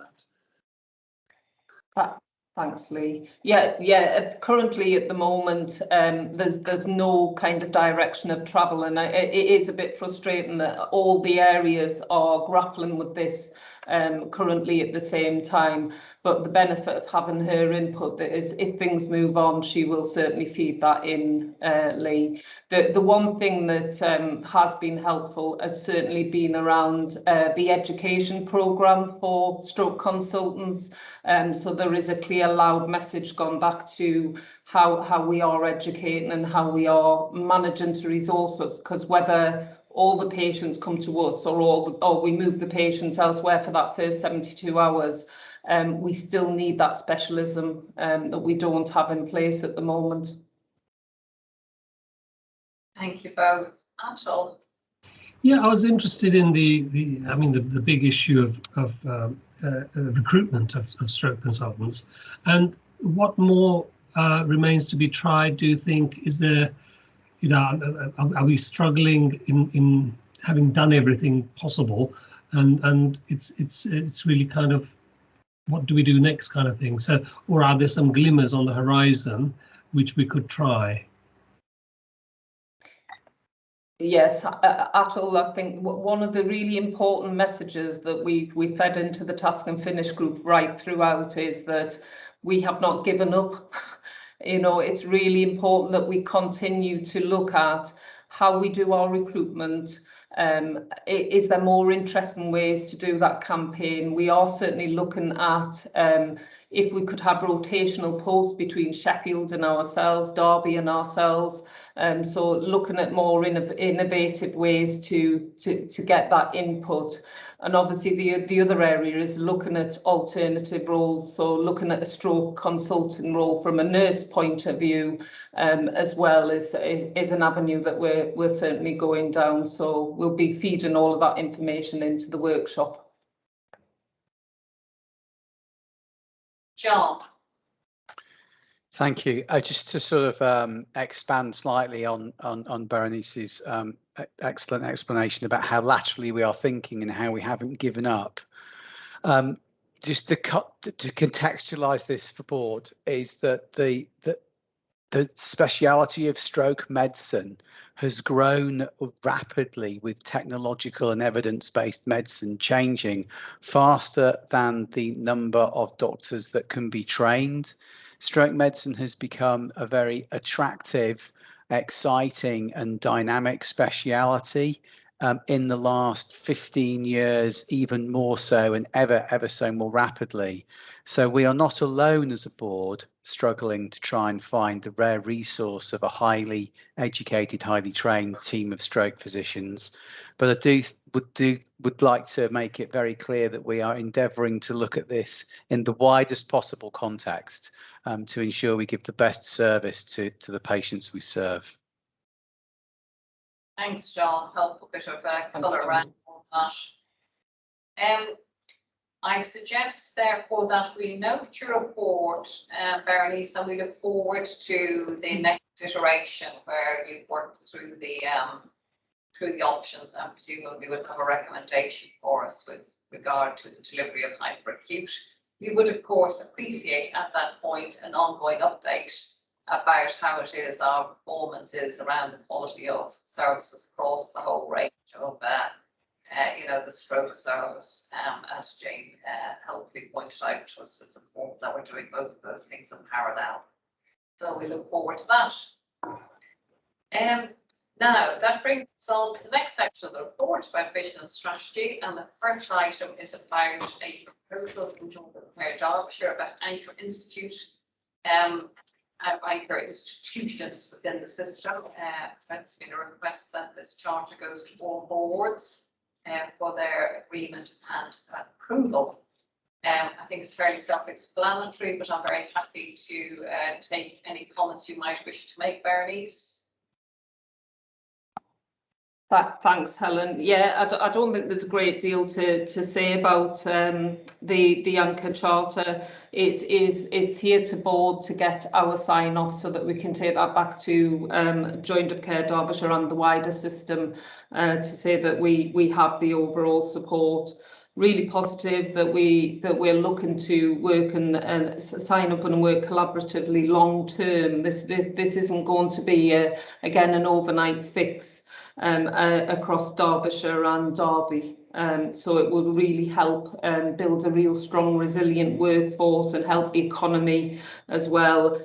that. Thanks, Lee. Yeah. Currently, at the moment, there's no kind of direction of travel, and it is a bit frustrating that all the areas are grappling with this currently at the same time. But the benefit of having her input is, if things move on, she will certainly feed that in, Lee. The one thing that has been helpful has certainly been around the education programme for stroke consultants. So there is a clear, loud message gone back to how we are educating and how we are managing to resources, because whether all the patients come to us or we move the patients elsewhere for that first 72 hours, we still need that specialism that we don't have in place at the moment. Thank you both. Atul. Yeah, I was interested in the big issue of recruitment of stroke consultants, and what more remains to be tried. Do you think? Is there, are we struggling in having done everything possible, and it's really kind of, what do we do next kind of thing? So, or are there some glimmers on the horizon which we could try? Yes, Atul, I think one of the really important messages that we fed into the Task and Finish group right throughout is that we have not given up. It's really important that we continue to look at how we do our recruitment. Is there more interesting ways to do that campaign? We are certainly looking at if we could have rotational posts between Sheffield and ourselves, Derby and ourselves. So looking at more innovative ways to get that input. And obviously the other area is looking at alternative roles. So looking at a stroke consultant role from a nurse point of view, as well is an avenue that we're certainly going down. So we'll be feeding all of that information into the workshop. John. Thank you. Just to sort of expand slightly on Berenice's excellent explanation about how laterally we are thinking and how we haven't given up. Just to contextualise this for board is that the speciality of stroke medicine has grown rapidly, with technological and evidence-based medicine changing faster than the number of doctors that can be trained. Stroke medicine has become a very attractive, exciting and dynamic speciality in the last 15 years, even more so, and ever so more rapidly. So we are not alone as a board struggling to try and find the rare resource of a highly educated, highly trained team of stroke physicians. But I would like to make it very clear that we are endeavouring to look at this in the widest possible context to ensure we give the best service to the patients we serve. Thanks, John. Helpful bit of colour around all that. I suggest, therefore, that we note your report, Berenice, and we look forward to the next iteration where you've worked through the options, and presumably would have a recommendation for us with regard to the delivery of hyperacute. We would, of course, appreciate at that point an ongoing update about how it is our performance is around the quality of services across the whole range of the stroke service. As Jane helpfully pointed out to us, it's important that we're doing both of those things in parallel. So we look forward to that. Now that brings us on to the next section of the report about vision and strategy, and the first item is about a proposal from Joint Care Derbyshire about Anchor Institute. Anchor institutions within the system. It's been a request that this charter goes to all boards for their agreement and approval. I think it's fairly self-explanatory, but I'm very happy to take any comments you might wish to make, Berenice. Thanks, Helen. Yeah, I don't think there's a great deal to say about the Anchor Charter. It's here to board to get our sign off so that we can take that back to Joined Up Care Derbyshire and the wider system to say that we have the overall support. really positive that we're looking to work and sign up and work collaboratively long term. This isn't going to be again an overnight fix across Derbyshire and Derby. So it will really help build a real strong, resilient workforce and help the economy as well.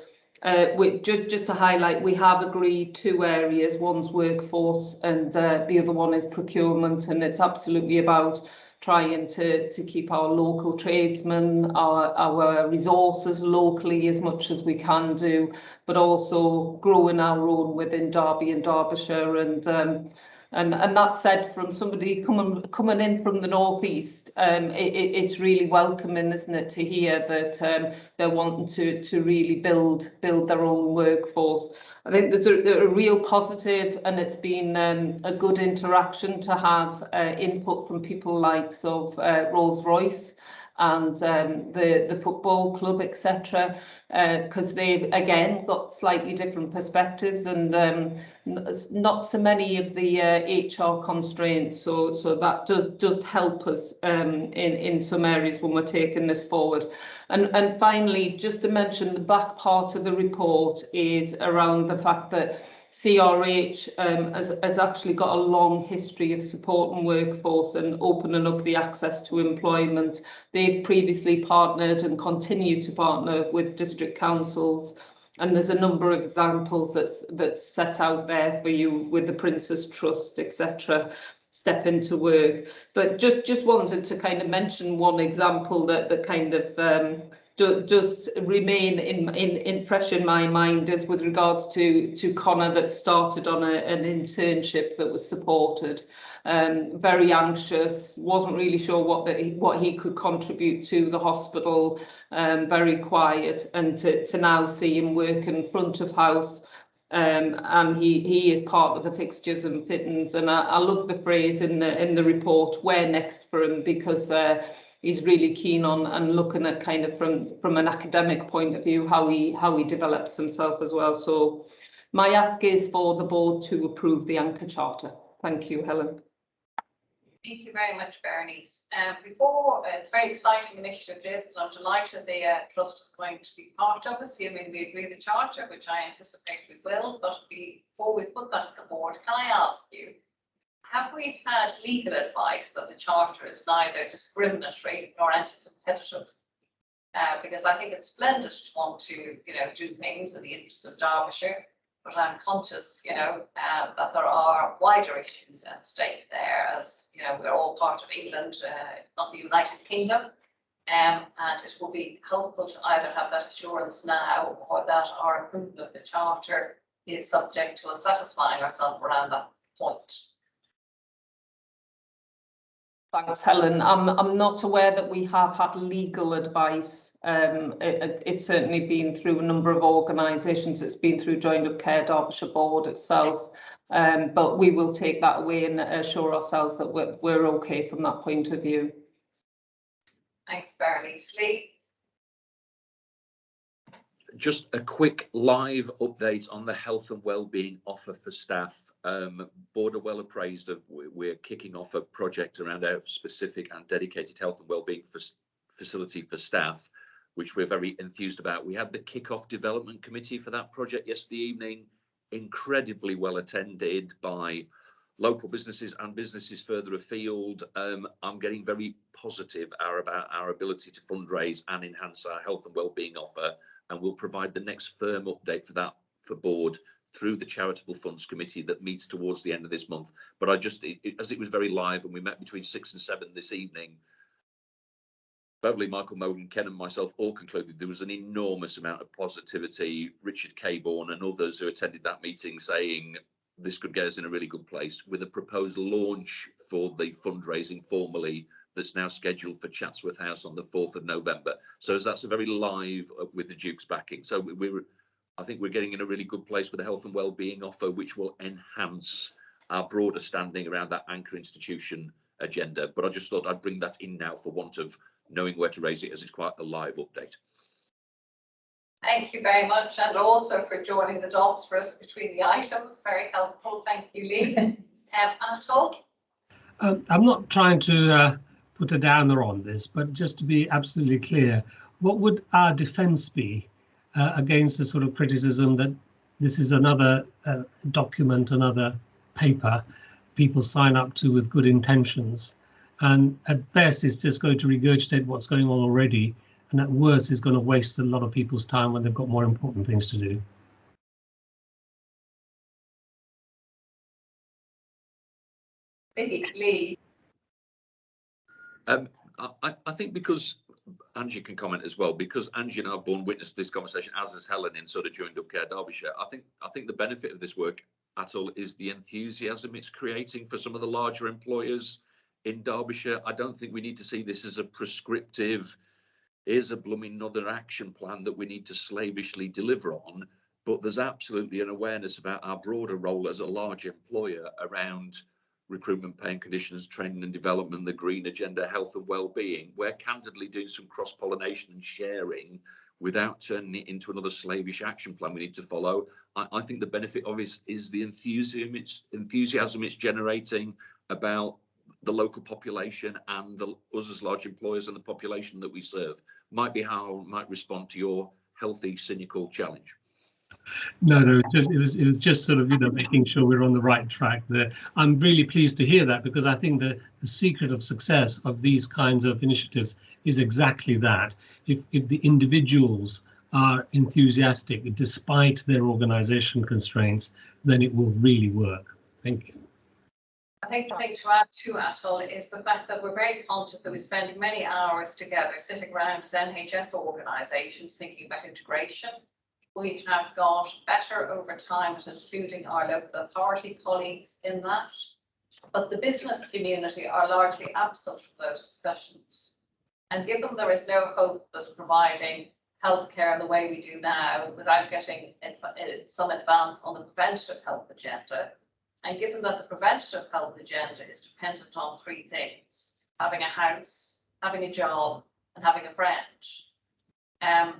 Just to highlight, we have agreed 2 areas. One's workforce and the other one is procurement, and it's absolutely about trying to keep our local tradesmen, our resources locally as much as we can do, but also growing our own within Derby and Derbyshire. And that said, from somebody coming in from the northeast, it's really welcoming, isn't it, to hear that they're wanting to really build their own workforce. I think there's a real positive, and it's been a good interaction to have input from people like Rolls-Royce and the football club, etc., because they've again got slightly different perspectives and not so many of the HR constraints. So that does help us in some areas when we're taking this forward. And finally, just to mention, the back part of the report is around the fact that CRH has actually got a long history of supporting workforce and opening up the access to employment. They've previously partnered and continue to partner with district councils, and there's a number of examples that's set out there for you with the Princess Trust, etc. Step into work. But just wanted to kind of mention one example that kind of does remain in fresh in my mind is with regards to Connor, that started on an internship that was supported. Very anxious, wasn't really sure what he could contribute to the hospital, very quiet, and to now see him work in front of house. And he is part of the fixtures and fittings, and I love the phrase in the report, "Where next" for him, because he's really keen on and looking at kind of from an academic point of view how he develops himself as well. So my ask is for the board to approve the Anchor Charter. Thank you, Helen. Thank you very much, Bernice. It's a very exciting initiative, this, and I'm delighted the Trust is going to be part of, assuming we agree the Charter, which I anticipate we will. But before we put that to the board, can I ask you, have we had legal advice that the Charter is neither discriminatory nor anti-competitive? Because I think it's splendid to want to, do things in the interest of Derbyshire, but I'm conscious, that there are wider issues at stake there, as we're all part of England, not the United Kingdom, and it will be helpful to either have that assurance now, or that our approval of the Charter is subject to us satisfying ourselves around that point. Thanks, Helen. I'm not aware that we have had legal advice. It's certainly been through a number of organisations. It's been through Joined Up Care Derbyshire Board itself. But we will take that away and assure ourselves that we're okay from that point of view. Thanks, Bernice. Lee? Just a quick live update on the health and wellbeing offer for staff. Board are well appraised of, we're kicking off a project around our specific and dedicated health and wellbeing facility for staff, which we're very enthused about. We had the kick-off development committee for that project yesterday evening, incredibly well attended by local businesses and businesses further afield. I'm getting very positive about our ability to fundraise and enhance our health and wellbeing offer, and we'll provide the next firm update for that for board through the Charitable Funds Committee that meets towards the end of this month. But as it was very live, and we met between 6 and 7 this evening, Beverly, Michael Mogan, Ken and myself all concluded there was an enormous amount of positivity. Richard Caborn and others who attended that meeting saying this could get us in a really good place, with a proposed launch for the fundraising formally that's now scheduled for Chatsworth House on the 4th of November. So that's a very live with the Duke's backing. So I think we're getting in a really good place with the health and wellbeing offer, which will enhance our broader standing around that anchor institution agenda. But I just thought I'd bring that in now for want of knowing where to raise it, as it's quite a live update. Thank you very much, and also for joining the dots for us between the items. Very helpful. Thank you, Lee. Anatol? I'm not trying to put a downer on this, but just to be absolutely clear, what would our defence be against the sort of criticism that this is another document, another paper people sign up to with good intentions, and at best it's just going to regurgitate what's going on already, and at worst is going to waste a lot of people's time when they've got more important things to do? Lee. I think because Angie can comment as well, because Angie and I have borne witness to this conversation, as has Helen in sort of Joined Up Care Derbyshire. I think the benefit of this work at all is the enthusiasm it's creating for some of the larger employers in Derbyshire. I don't think we need to see this as a prescriptive, here's a blooming another action plan that we need to slavishly deliver on, but there's absolutely an awareness about our broader role as a large employer around recruitment, pay and conditions, training and development, the green agenda, health and well-being. We're candidly doing some cross-pollination and sharing without turning it into another slavish action plan we need to follow. I think the benefit of it is the enthusiasm it's generating about the local population and us as large employers and the population that we serve. Might be how I might respond to your healthy, cynical challenge. No, it was just sort of, you know, making sure we're on the right track there. I'm really pleased to hear that, because I think the secret of success of these kinds of initiatives is exactly that. If the individuals are enthusiastic despite their organisation constraints, then it will really work. Thank you. I think the thing to add to Atul is the fact that we're very conscious that we spend many hours together sitting around as NHS organisations thinking about integration. We have got better over time at including our local authority colleagues in that, but the business community are largely absent from those discussions. And given there is no hope of providing healthcare in the way we do now without getting some advance on the preventative health agenda, and given that the preventative health agenda is dependent on three things: having a house, having a job, and having a friend.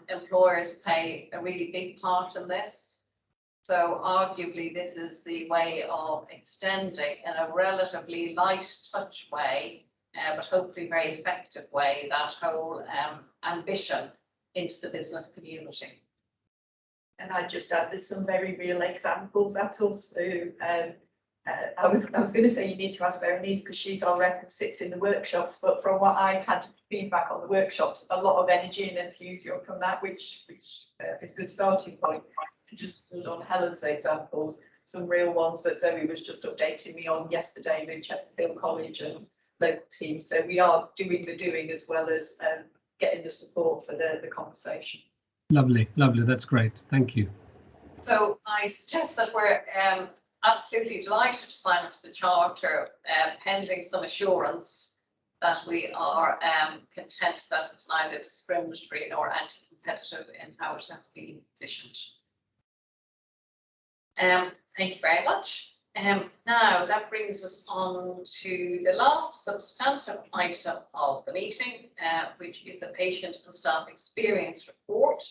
Employers play a really big part in this. So arguably this is the way of extending in a relatively light touch way, but hopefully very effective way, that whole ambition into the business community. And I'd just add, there's some very real examples at us. So I was going to say you need to ask Berenice because she's our rep and sits in the workshops, but from what I had feedback on the workshops, a lot of energy and enthusiasm from that, which is a good starting point. Just to build on Helen's examples, some real ones that Zoe was just updating me on yesterday with Chesterfield College and local teams. So we are doing the doing as well as getting the support for the conversation. Lovely, lovely. That's great. Thank you. So I suggest that we're absolutely delighted to sign up to the charter, pending some assurance that we are content that it's neither discriminatory nor anti-competitive in how it has been positioned. Thank you very much. Now that brings us on to the last substantive item of the meeting, which is the patient and staff experience report,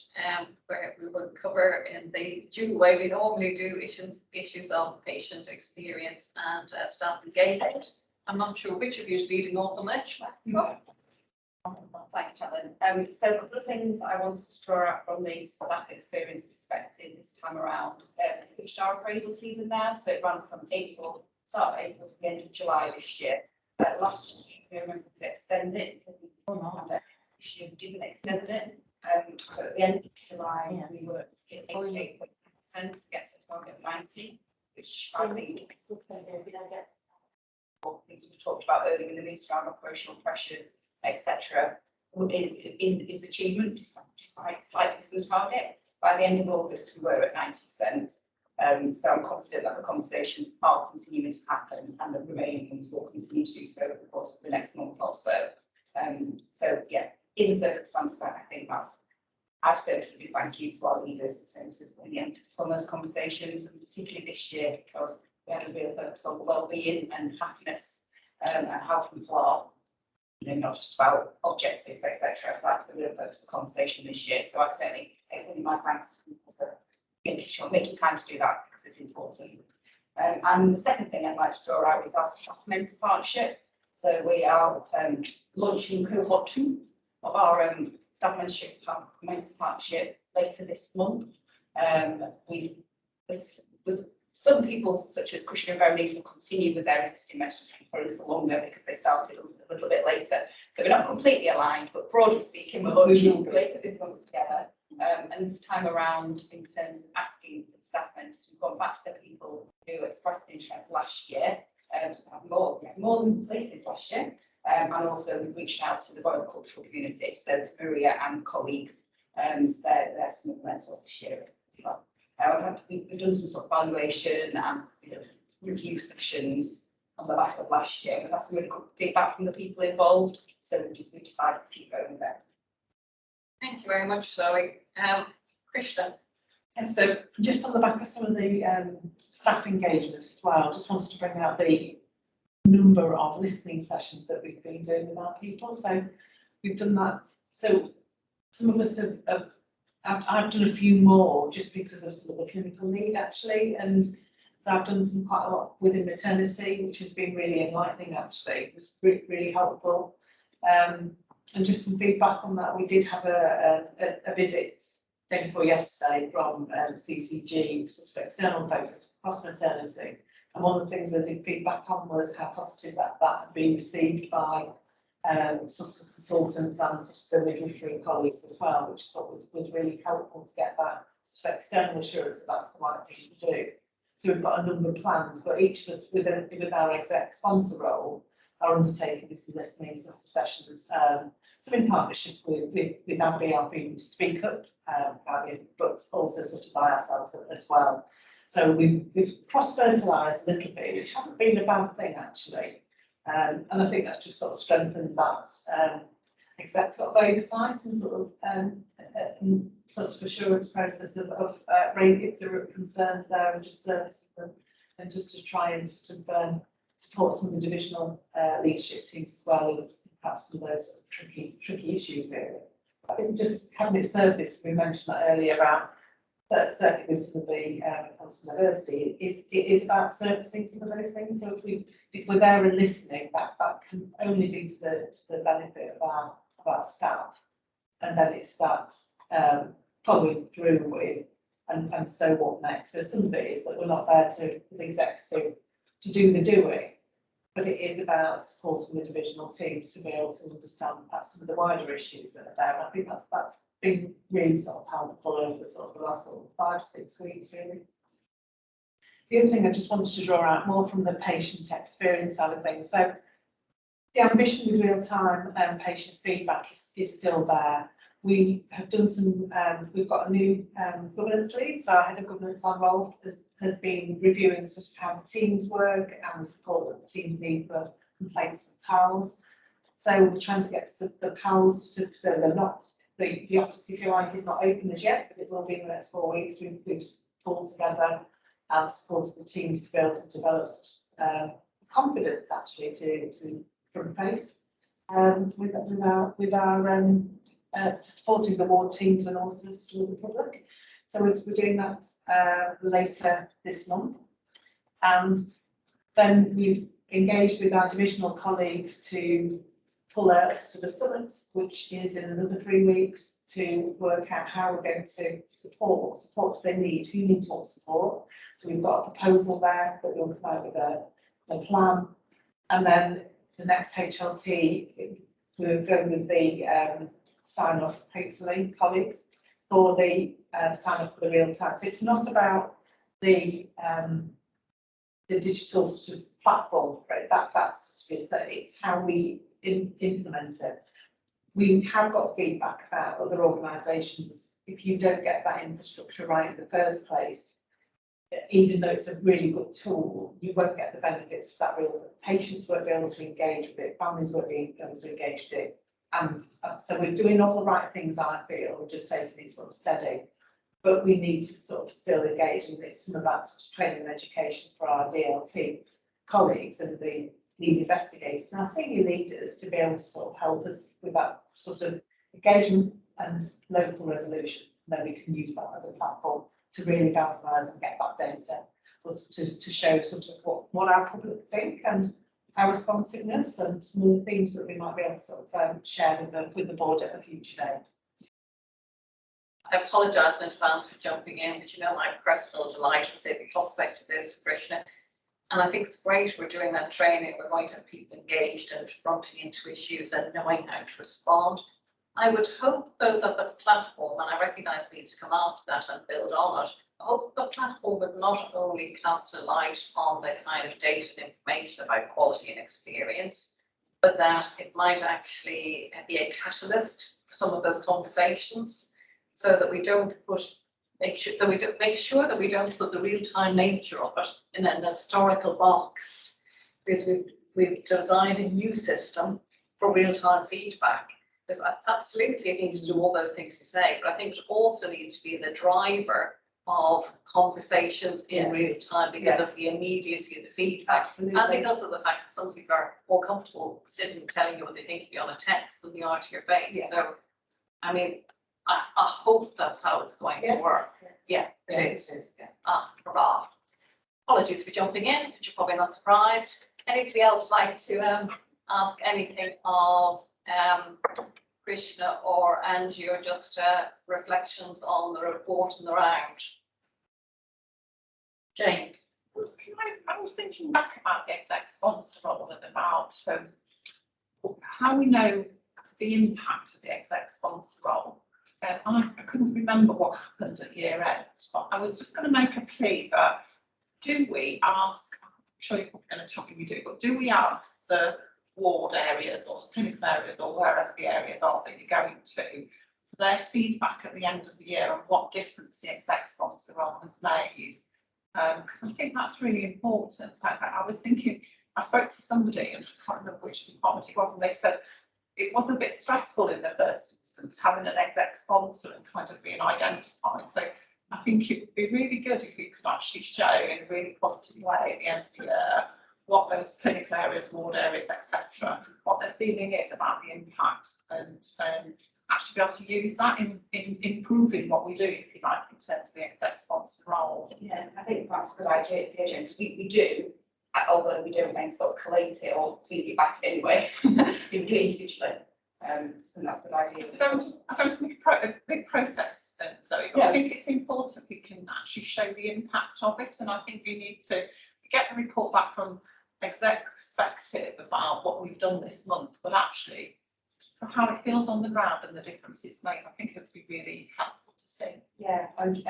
where we will cover in the due way we normally do issues of patient experience and staff engagement. I'm not sure which of you is leading off on this. Thank you, Helen. So a couple of things I wanted to draw out from the staff experience perspective this time around. We finished our appraisal season now, so it ran from start of April to the end of July this year. Last year, we remember to extend it because this year we didn't extend it. So at the end of July, we were at 88% to get to a target of 90, which I think things we've talked about earlier in the meeting around operational pressures, etc. is achievement despite slightly missing target. By the end of August, we were at 90%. So I'm confident that the conversations are continuing to happen and the remaining things will continue to do so over the course of the next month or so. So yeah, in the circumstances, I think I've said a big thank you to our leaders in terms of putting the emphasis on those conversations, and particularly this year because we had a real focus on well-being and happiness and how people are, not just about objectives, etc. So that's the real focus of the conversation this year. So I certainly extend my thanks to people for making time to do that because it's important. And the second thing I'd like to draw out is our staff mentor partnership. So we are launching cohort 2 of our staff mentorship partnership later this month. With some people, such as Christian and Veronique, will continue with their existing mentorship for a little longer because they started a little bit later. So we're not completely aligned, but broadly speaking, we're launching later this month together. And this time around, in terms of asking for staff mentors, we've gone back to the people who expressed interest last year to have more than places last year. And also we've reached out to the Royal Cultural Community, so to Maria and colleagues, and they're some of the mentors this year as well. We've done some sort of valuation and review sessions on the back of last year. We've had some really good feedback from the people involved, so we decided to keep going there. Thank you very much, Zoe. Christian. Yeah, so just on the back of some of the staff engagements as well, just wanted to bring out the number of listening sessions that we've been doing with our people. So we've done that. So some of us I've done a few more just because of some of the clinical need actually, and so I've done quite a lot within maternity, which has been really enlightening actually. It was really helpful. And just some feedback on that. We did have a visit day before yesterday from CCG, sort of external focus across maternity. And one of the things I did feedback on was how positive that had been received by sort of consultants and sort of the midwifery colleagues as well, which I thought was really helpful to get that sort of external assurance that that's the right thing to do. So we've got a number of plans, but each of us with our exec sponsor role are undertaking this listening sort of sessions, some in partnership with Abby, our freedom to speak up, but also sort of by ourselves as well. So we've cross-fertilised a little bit, which hasn't been a bad thing actually. And I think that's just sort of strengthened that exec sort of oversight and sort of assurance process of raising if there are concerns there and just servicing them, and just to try and sort of support some of the divisional leadership teams as well, and perhaps some of those sort of tricky issues really. I think just having it surfaced, we mentioned that earlier about certainly with some of the diversity, it is about surfacing some of those things. So if we're there and listening, that can only be to the benefit of our staff, and then it's that following through with and so what next. So some of it is that we're not there to as execs to do the doing, but it is about supporting the divisional teams to be able to understand perhaps some of the wider issues that are there. And I think that's been really sort of helpful over the last sort of 5 to 6 weeks, really. The other thing I just wanted to draw out more from the patient experience side of things. So the ambition with real-time patient feedback is still there. We have done some, we've got a new governance lead, so our head of governance involved has been reviewing sort of how the teams work and the support that the teams need for complaints of PALs. So we're trying to get the PALs so they're not, the office, if you like, is not open as yet, but it will be in the next 4 weeks. We've pulled together and supported the teams to be able to develop confidence actually to front face with our supporting the ward teams and also with the public. So we're doing that later this month. And then we've engaged with our divisional colleagues to pull out to the summit, which is in another 3 weeks, to work out how we're going to support, what support they need, who needs what support. So we've got a proposal there that we'll come out with a plan. And then the next HLT, we're going with the sign-off, hopefully, colleagues, for the sign-off for the real time. So it's not about the digital sort of platform, right? That's it's how we implement it. We have got feedback about other organisations. If you don't get that infrastructure right in the first place, even though it's a really good tool, you won't get the benefits of that. Patients won't be able to engage with it, families won't be able to engage with it. And so we're doing all the right things, I feel, we're just taking it sort of steady. But we need to sort of still engage in some of that sort of training and education for our DLT colleagues and the lead investigators and our senior leaders to be able to sort of help us with that sort of engagement and local resolution. And then we can use that as a platform to really galvanise and get that data to show sort of what our public think and our responsiveness and some of the themes that we might be able to sort of share with the board at a future day. I apologise in advance for jumping in, but you know, my personal delight with the prospect of this, Krishna. And I think it's great we're doing that training. We're going to have people engaged and fronting into issues and knowing how to respond. I would hope, though, that the platform, and I recognise needs to come after that and build on it, I hope the platform would not only cast a light on the kind of data and information about quality and experience, but that it might actually be a catalyst for some of those conversations, so that we don't make sure that we don't put the real-time nature of it in an historical box, because we've designed a new system for real-time feedback. Because absolutely it needs to do all those things you say, but I think it also needs to be the driver of conversations in real time because of the immediacy of the feedback. Absolutely. And because of the fact that some people are more comfortable sitting and telling you what they think of you on a text than they are to your face. Yeah. So, I mean, I hope that's how it's going to work. Yeah, it is. Yeah. Hurrah. Apologies for jumping in, but you're probably not surprised. Anybody else like to ask anything of Krishna or Angie, or just reflections on the report and the round? Jane. I was thinking back about the exec sponsor role and about how we know the impact of the exec sponsor role. I couldn't remember what happened at year end, but I was just going to make a plea that do we ask, I'm sure you're probably going to tell me we do, but do we ask the ward areas or clinical areas or wherever the areas are that you're going to, their feedback at the end of the year and what difference the exec sponsor role has made? Because I think that's really important. I was thinking, I spoke to somebody and I can't remember which department it was, and they said it was a bit stressful in the first instance having an exec sponsor and kind of being identified. So I think it would be really good if you could actually show in a really positive way at the end of the year what those clinical areas, ward areas, etc., what their feeling is about the impact, and actually be able to use that in improving what we do, if you like, in terms of the exec sponsor role. Yeah, I think that's a good idea, James. We do, although we don't then sort of collate it or feed it back anyway, we do individually. So that's a good idea. I don't think a big process, Zoe, but I think it's important we can actually show the impact of it, and I think we need to get the report back from exec perspective about what we've done this month, but actually for how it feels on the ground and the difference it's made. I think it would be really helpful to see. Yeah, and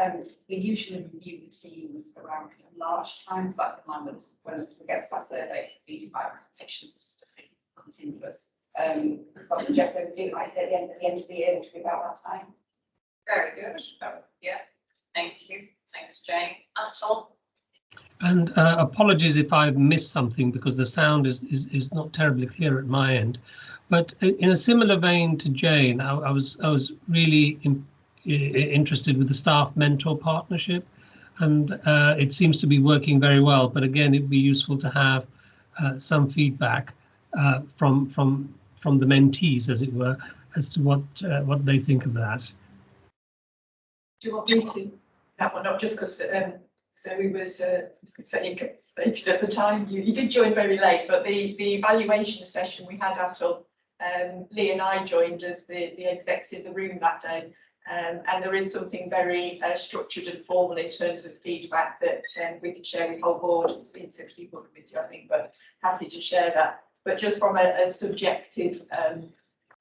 we usually review the teams around large times, like the moments when we get that survey feedback, patients is continuous. So I suggest that we do, like I said, at the end of the year, which will be about that time. Very good. Yeah, thank you. Thanks, Jane. Atul. And apologies if I've missed something, because the sound is not terribly clear at my end. But in a similar vein to Jane, I was really interested with the staff mentor partnership, and it seems to be working very well. But again, it'd be useful to have some feedback from the mentees, as it were, as to what they think of that. Do you want me to? That one up, just because so we was stated at the time. You did join very late, but the evaluation session we had Atul, Lee and I joined as the execs in the room that day, and there is something very structured and formal in terms of feedback that we can share with the whole board. It's been to a people committee, I think, but happy to share that. But just from a subjective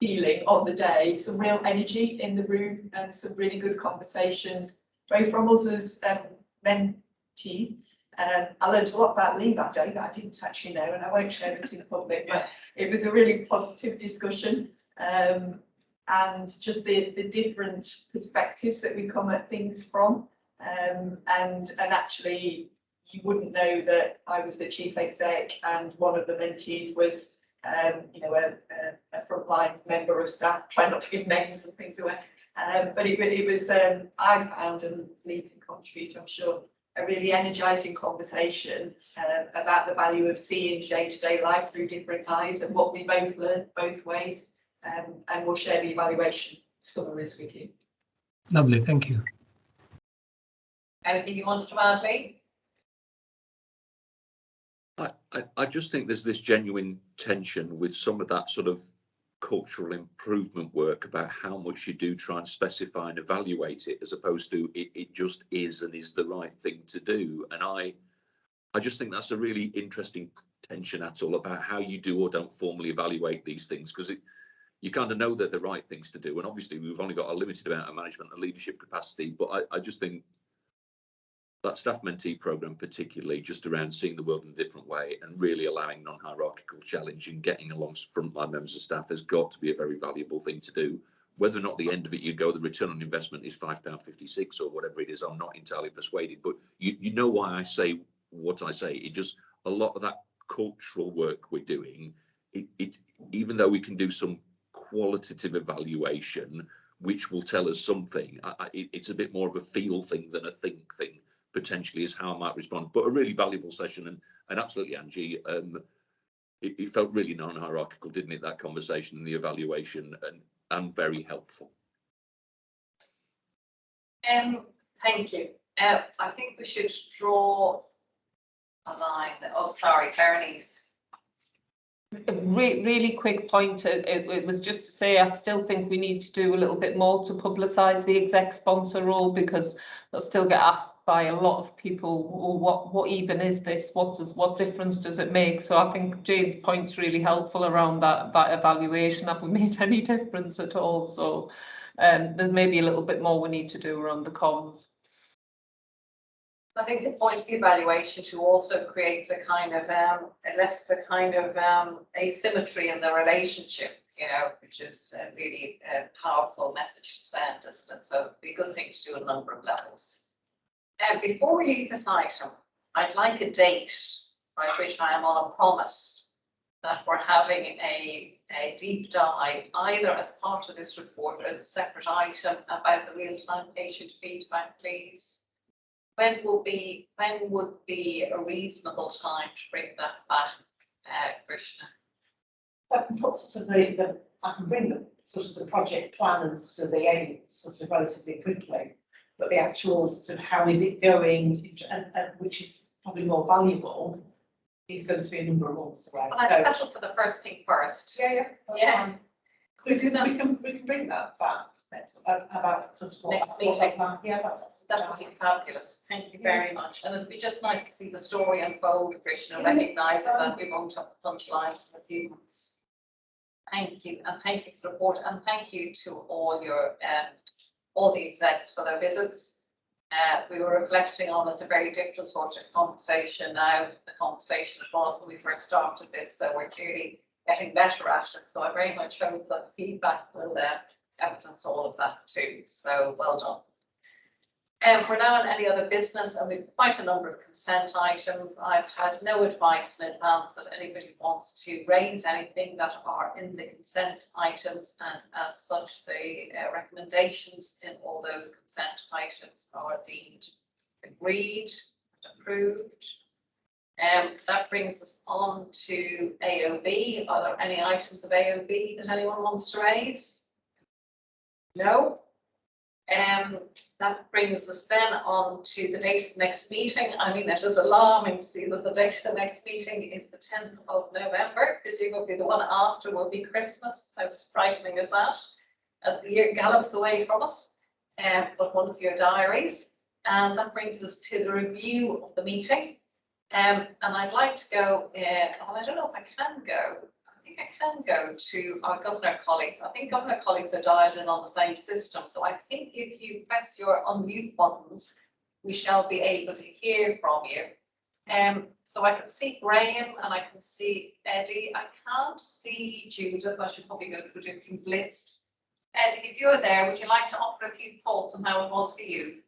feeling on the day, some real energy in the room and some really good conversations, both from us as mentees. I learned a lot about Lee that day that I didn't actually know, and I won't share it in the public, but it was a really positive discussion, and just the different perspectives that we come at things from, and actually you wouldn't know that I was the chief exec and one of the mentees was you know, a frontline member of staff. Try not to give names and things away, but it was I found, and Lee can contribute, I'm sure, a really energising conversation about the value of seeing day-to-day life through different eyes and what we both learned both ways, and we'll share the evaluation summaries with you. Lovely, thank you. Anything you wanted to add, Lee? I just think there's this genuine tension with some of that sort of cultural improvement work about how much you do try and specify and evaluate it, as opposed to it just is and is the right thing to do. And I just think that's a really interesting tension at all about how you do or don't formally evaluate these things, because you kind of know they're the right things to do. And obviously we've only got a limited amount of management and leadership capacity, but I just think that staff mentee program, particularly just around seeing the world in a different way and really allowing non-hierarchical challenge and getting along frontline members of staff, has got to be a very valuable thing to do. Whether or not the end of it you go, the return on investment is £5.56 or whatever it is, I'm not entirely persuaded. But you know why I say what I say. It just, a lot of that cultural work we're doing, it even though we can do some qualitative evaluation, which will tell us something, it's a bit more of a feel thing than a think thing. Potentially is how I might respond, but a really valuable session, and absolutely, Angie, it felt really non-hierarchical, didn't it? That conversation and the evaluation, and very helpful. Thank you. I think we should draw a line. Oh, sorry, Berenice. A really quick point. It was just to say, I still think we need to do a little bit more to publicise the exec sponsor role, because they'll still get asked by a lot of people, well, what even is this? What difference does it make? So I think Jane's point's really helpful around that evaluation. Have we made any difference at all? So there's maybe a little bit more we need to do around the comms. I think the point of the evaluation to also creates a kind of asymmetry in the relationship, you know, which is a really powerful message to send, isn't it? So it'd be a good thing to do on a number of levels. Before we leave this item, I'd like a date by which I am on a promise that we're having a deep dive, either as part of this report or as a separate item, about the real-time patient feedback, please. When would be a reasonable time to bring that back, Krishna? So I can put sort of I can bring the project plan and sort of the aim sort of relatively quickly, but the actual sort of how is it going, and which is probably more valuable, is going to be a number of months away. Well, I think that'll for the first thing first. Yeah. So we do that. We can bring that back. About sort of next meeting. Yeah, that would be fabulous. Thank you very much. And it'd be just nice to see the story unfold, Krishna, recognising that we won't have punchlines for a few months. Thank you, and thank you for the report, and thank you to all the execs for their visits. We were reflecting on, it's a very different sort of conversation now, the conversation it was when we first started this, so we're clearly getting better at it. So I very much hope that the feedback will evidence all of that too. So well done. We're now on any other business, and we've quite a number of consent items. I've had no advice in advance that anybody wants to raise anything that are in the consent items, and as such the recommendations in all those consent items are deemed agreed and approved. That brings us on to AOB. Are there any items of AOB that anyone wants to raise? No. That brings us then on to the date of the next meeting. I mean, it is alarming to see that the date of the next meeting is the 10th of November. Presumably the one after will be Christmas. How frightening is that? As the year gallops away from us. But one of your diaries. And that brings us to the review of the meeting. And I'd like to go, well, I don't know if I can go. I think I can go to our governor colleagues. I think governor colleagues are dialed in on the same system. So I think if you press your unmute buttons, we shall be able to hear from you. So I can see Graham and I can see Eddie. I can't see Judith. I should probably go to a different list. Eddie, if you're there, would you like to offer a few thoughts on how it was for you?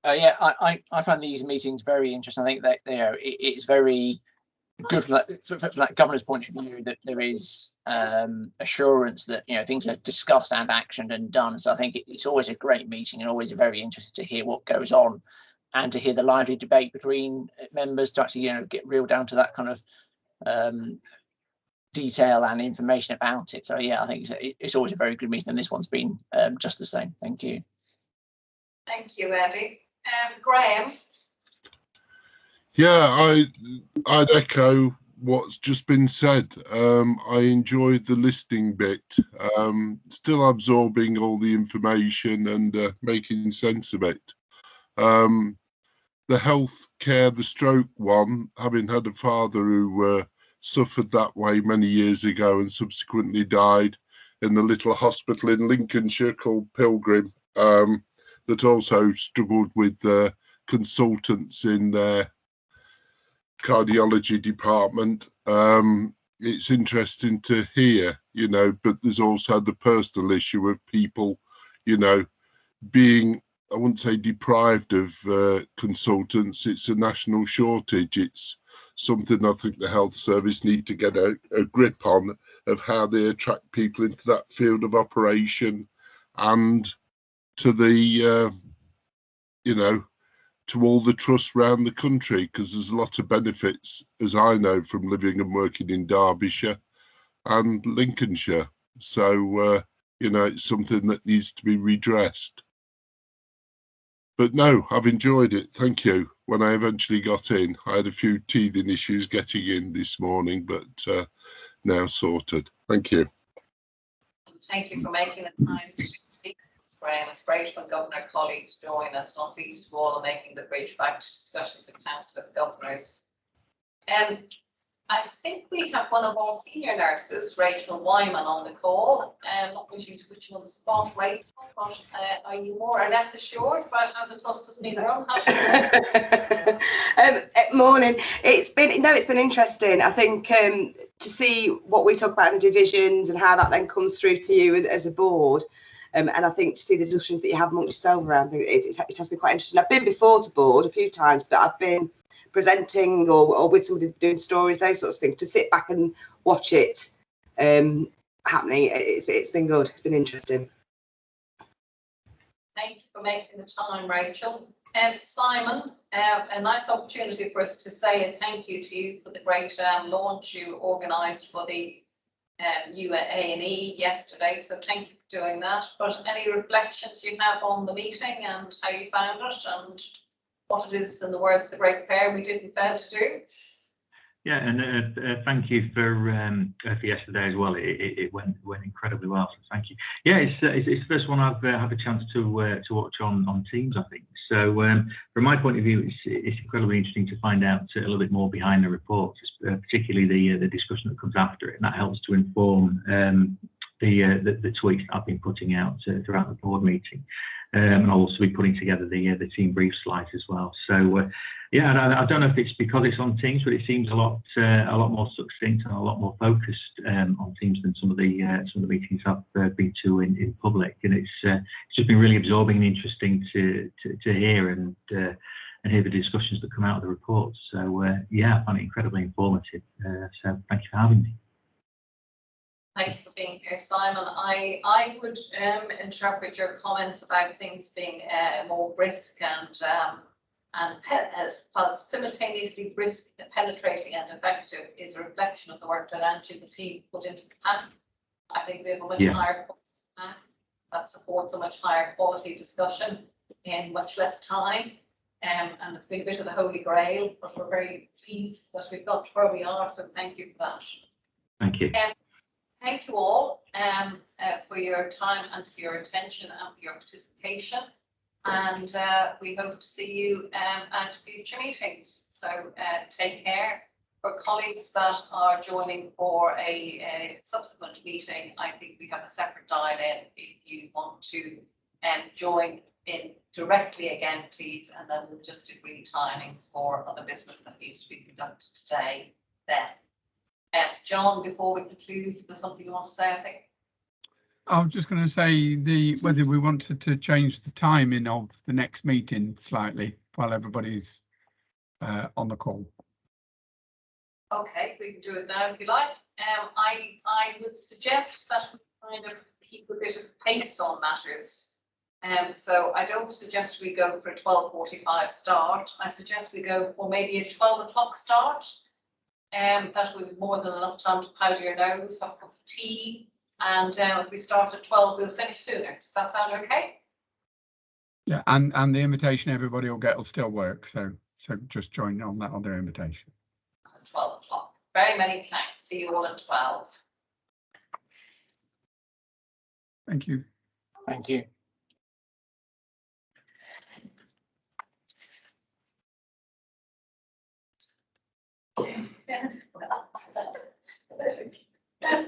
Yeah, I find these meetings very interesting. I think that it's very good from that governor's point of view that there is assurance that things are discussed and actioned and done. So I think it's always a great meeting and always very interesting to hear what goes on and to hear the lively debate between members to actually get real down to that kind of detail and information about it. So yeah, I think it's always a very good meeting, and this one's been just the same. Thank you. Thank you, Eddie. Graham. Yeah, I'd echo what's just been said. I enjoyed the listing bit, still absorbing all the information and making sense of it. The healthcare, the stroke one, having had a father who suffered that way many years ago and subsequently died in a little hospital in Lincolnshire called Pilgrim, that also struggled with consultants in their cardiology department. It's interesting to hear, you know, but there's also the personal issue of people, you know, being, I wouldn't say deprived of consultants. It's a national shortage. It's something I think the health service need to get a grip on, of how they attract people into that field of operation, and to the, you know, to all the trusts around the country, because there's a lot of benefits, as I know, from living and working in Derbyshire and Lincolnshire. So, you know, it's something that needs to be redressed. But no, I've enjoyed it. Thank you. When I eventually got in, I had a few teething issues getting in this morning, but now sorted. Thank you. Thank you for making the time to speak, Graham. It's great when governor colleagues join us, not least of all making the bridge back to discussions at Council of Governors. I think we have one of our senior nurses, Rachel Wyman, on the call. Not wishing to put you on the spot, Rachel, but are you more or less assured about how the trust has been run? Morning. It's been interesting. I think to see what we talk about in the divisions and how that then comes through to you as a board. And I think to see the discussions that you have amongst yourself around, it has been quite interesting. I've been before to board a few times, but I've been presenting or with somebody doing stories, those sorts of things. To sit back and watch it happening, it's been good. It's been interesting. Thank you for making the time, Rachel. Simon, a nice opportunity for us to say a thank you to you for the great launch you organised for the A&E yesterday. So thank you for doing that. But any reflections you have on the meeting and how you found it, and what it is, in the words of the great pair, we didn't fail to do? Yeah, and thank you for yesterday as well. It went incredibly well, so thank you. Yeah, it's the first one I've had a chance to watch on Teams, I think. So from my point of view, it's incredibly interesting to find out a little bit more behind the reports, particularly the discussion that comes after it, and that helps to inform the tweets that I've been putting out throughout the board meeting. And I'll also be putting together the team brief slides as well. So yeah, and I don't know if it's because it's on Teams, but it seems a lot more succinct and a lot more focused on Teams than some of the meetings I've been to in public. And it's just been really absorbing and interesting to hear and hear the discussions that come out of the reports. So yeah, I find it incredibly informative. So thank you for having me. Thank you for being here, Simon. I would interpret your comments about things being more brisk and simultaneously brisk, penetrating and effective is a reflection of the work that Angie and the team put into the pack. I think we have a much higher quality pack that supports a much higher quality discussion in much less time. And it's been a bit of the holy grail, but we're very pleased that we've got to where we are. So thank you for that. Thank you. Thank you all for your time and for your attention and for your participation. And we hope to see you at future meetings. So take care. For colleagues that are joining for a subsequent meeting, I think we have a separate dial-in if you want to join in directly again, please. And then we'll just agree timings for other business that needs to be conducted today then. John, before we conclude, there's something you want to say, I think? I was just going to say whether we wanted to change the timing of the next meeting slightly while everybody's on the call. Okay, we can do it now if you like. I would suggest that we kind of keep a bit of pace on matters. So I don't suggest we go for a 12:45 start. I suggest we go for maybe a 12 o'clock start. That will be more than enough time to powder your nose, have a cup of tea, and if we start at 12, we'll finish sooner. Does that sound okay? Yeah, and the invitation everybody will get will still work. So So just join on that other invitation. 12 o'clock. Very many thanks. See you all at 12. Thank you. Thank you. Yeah.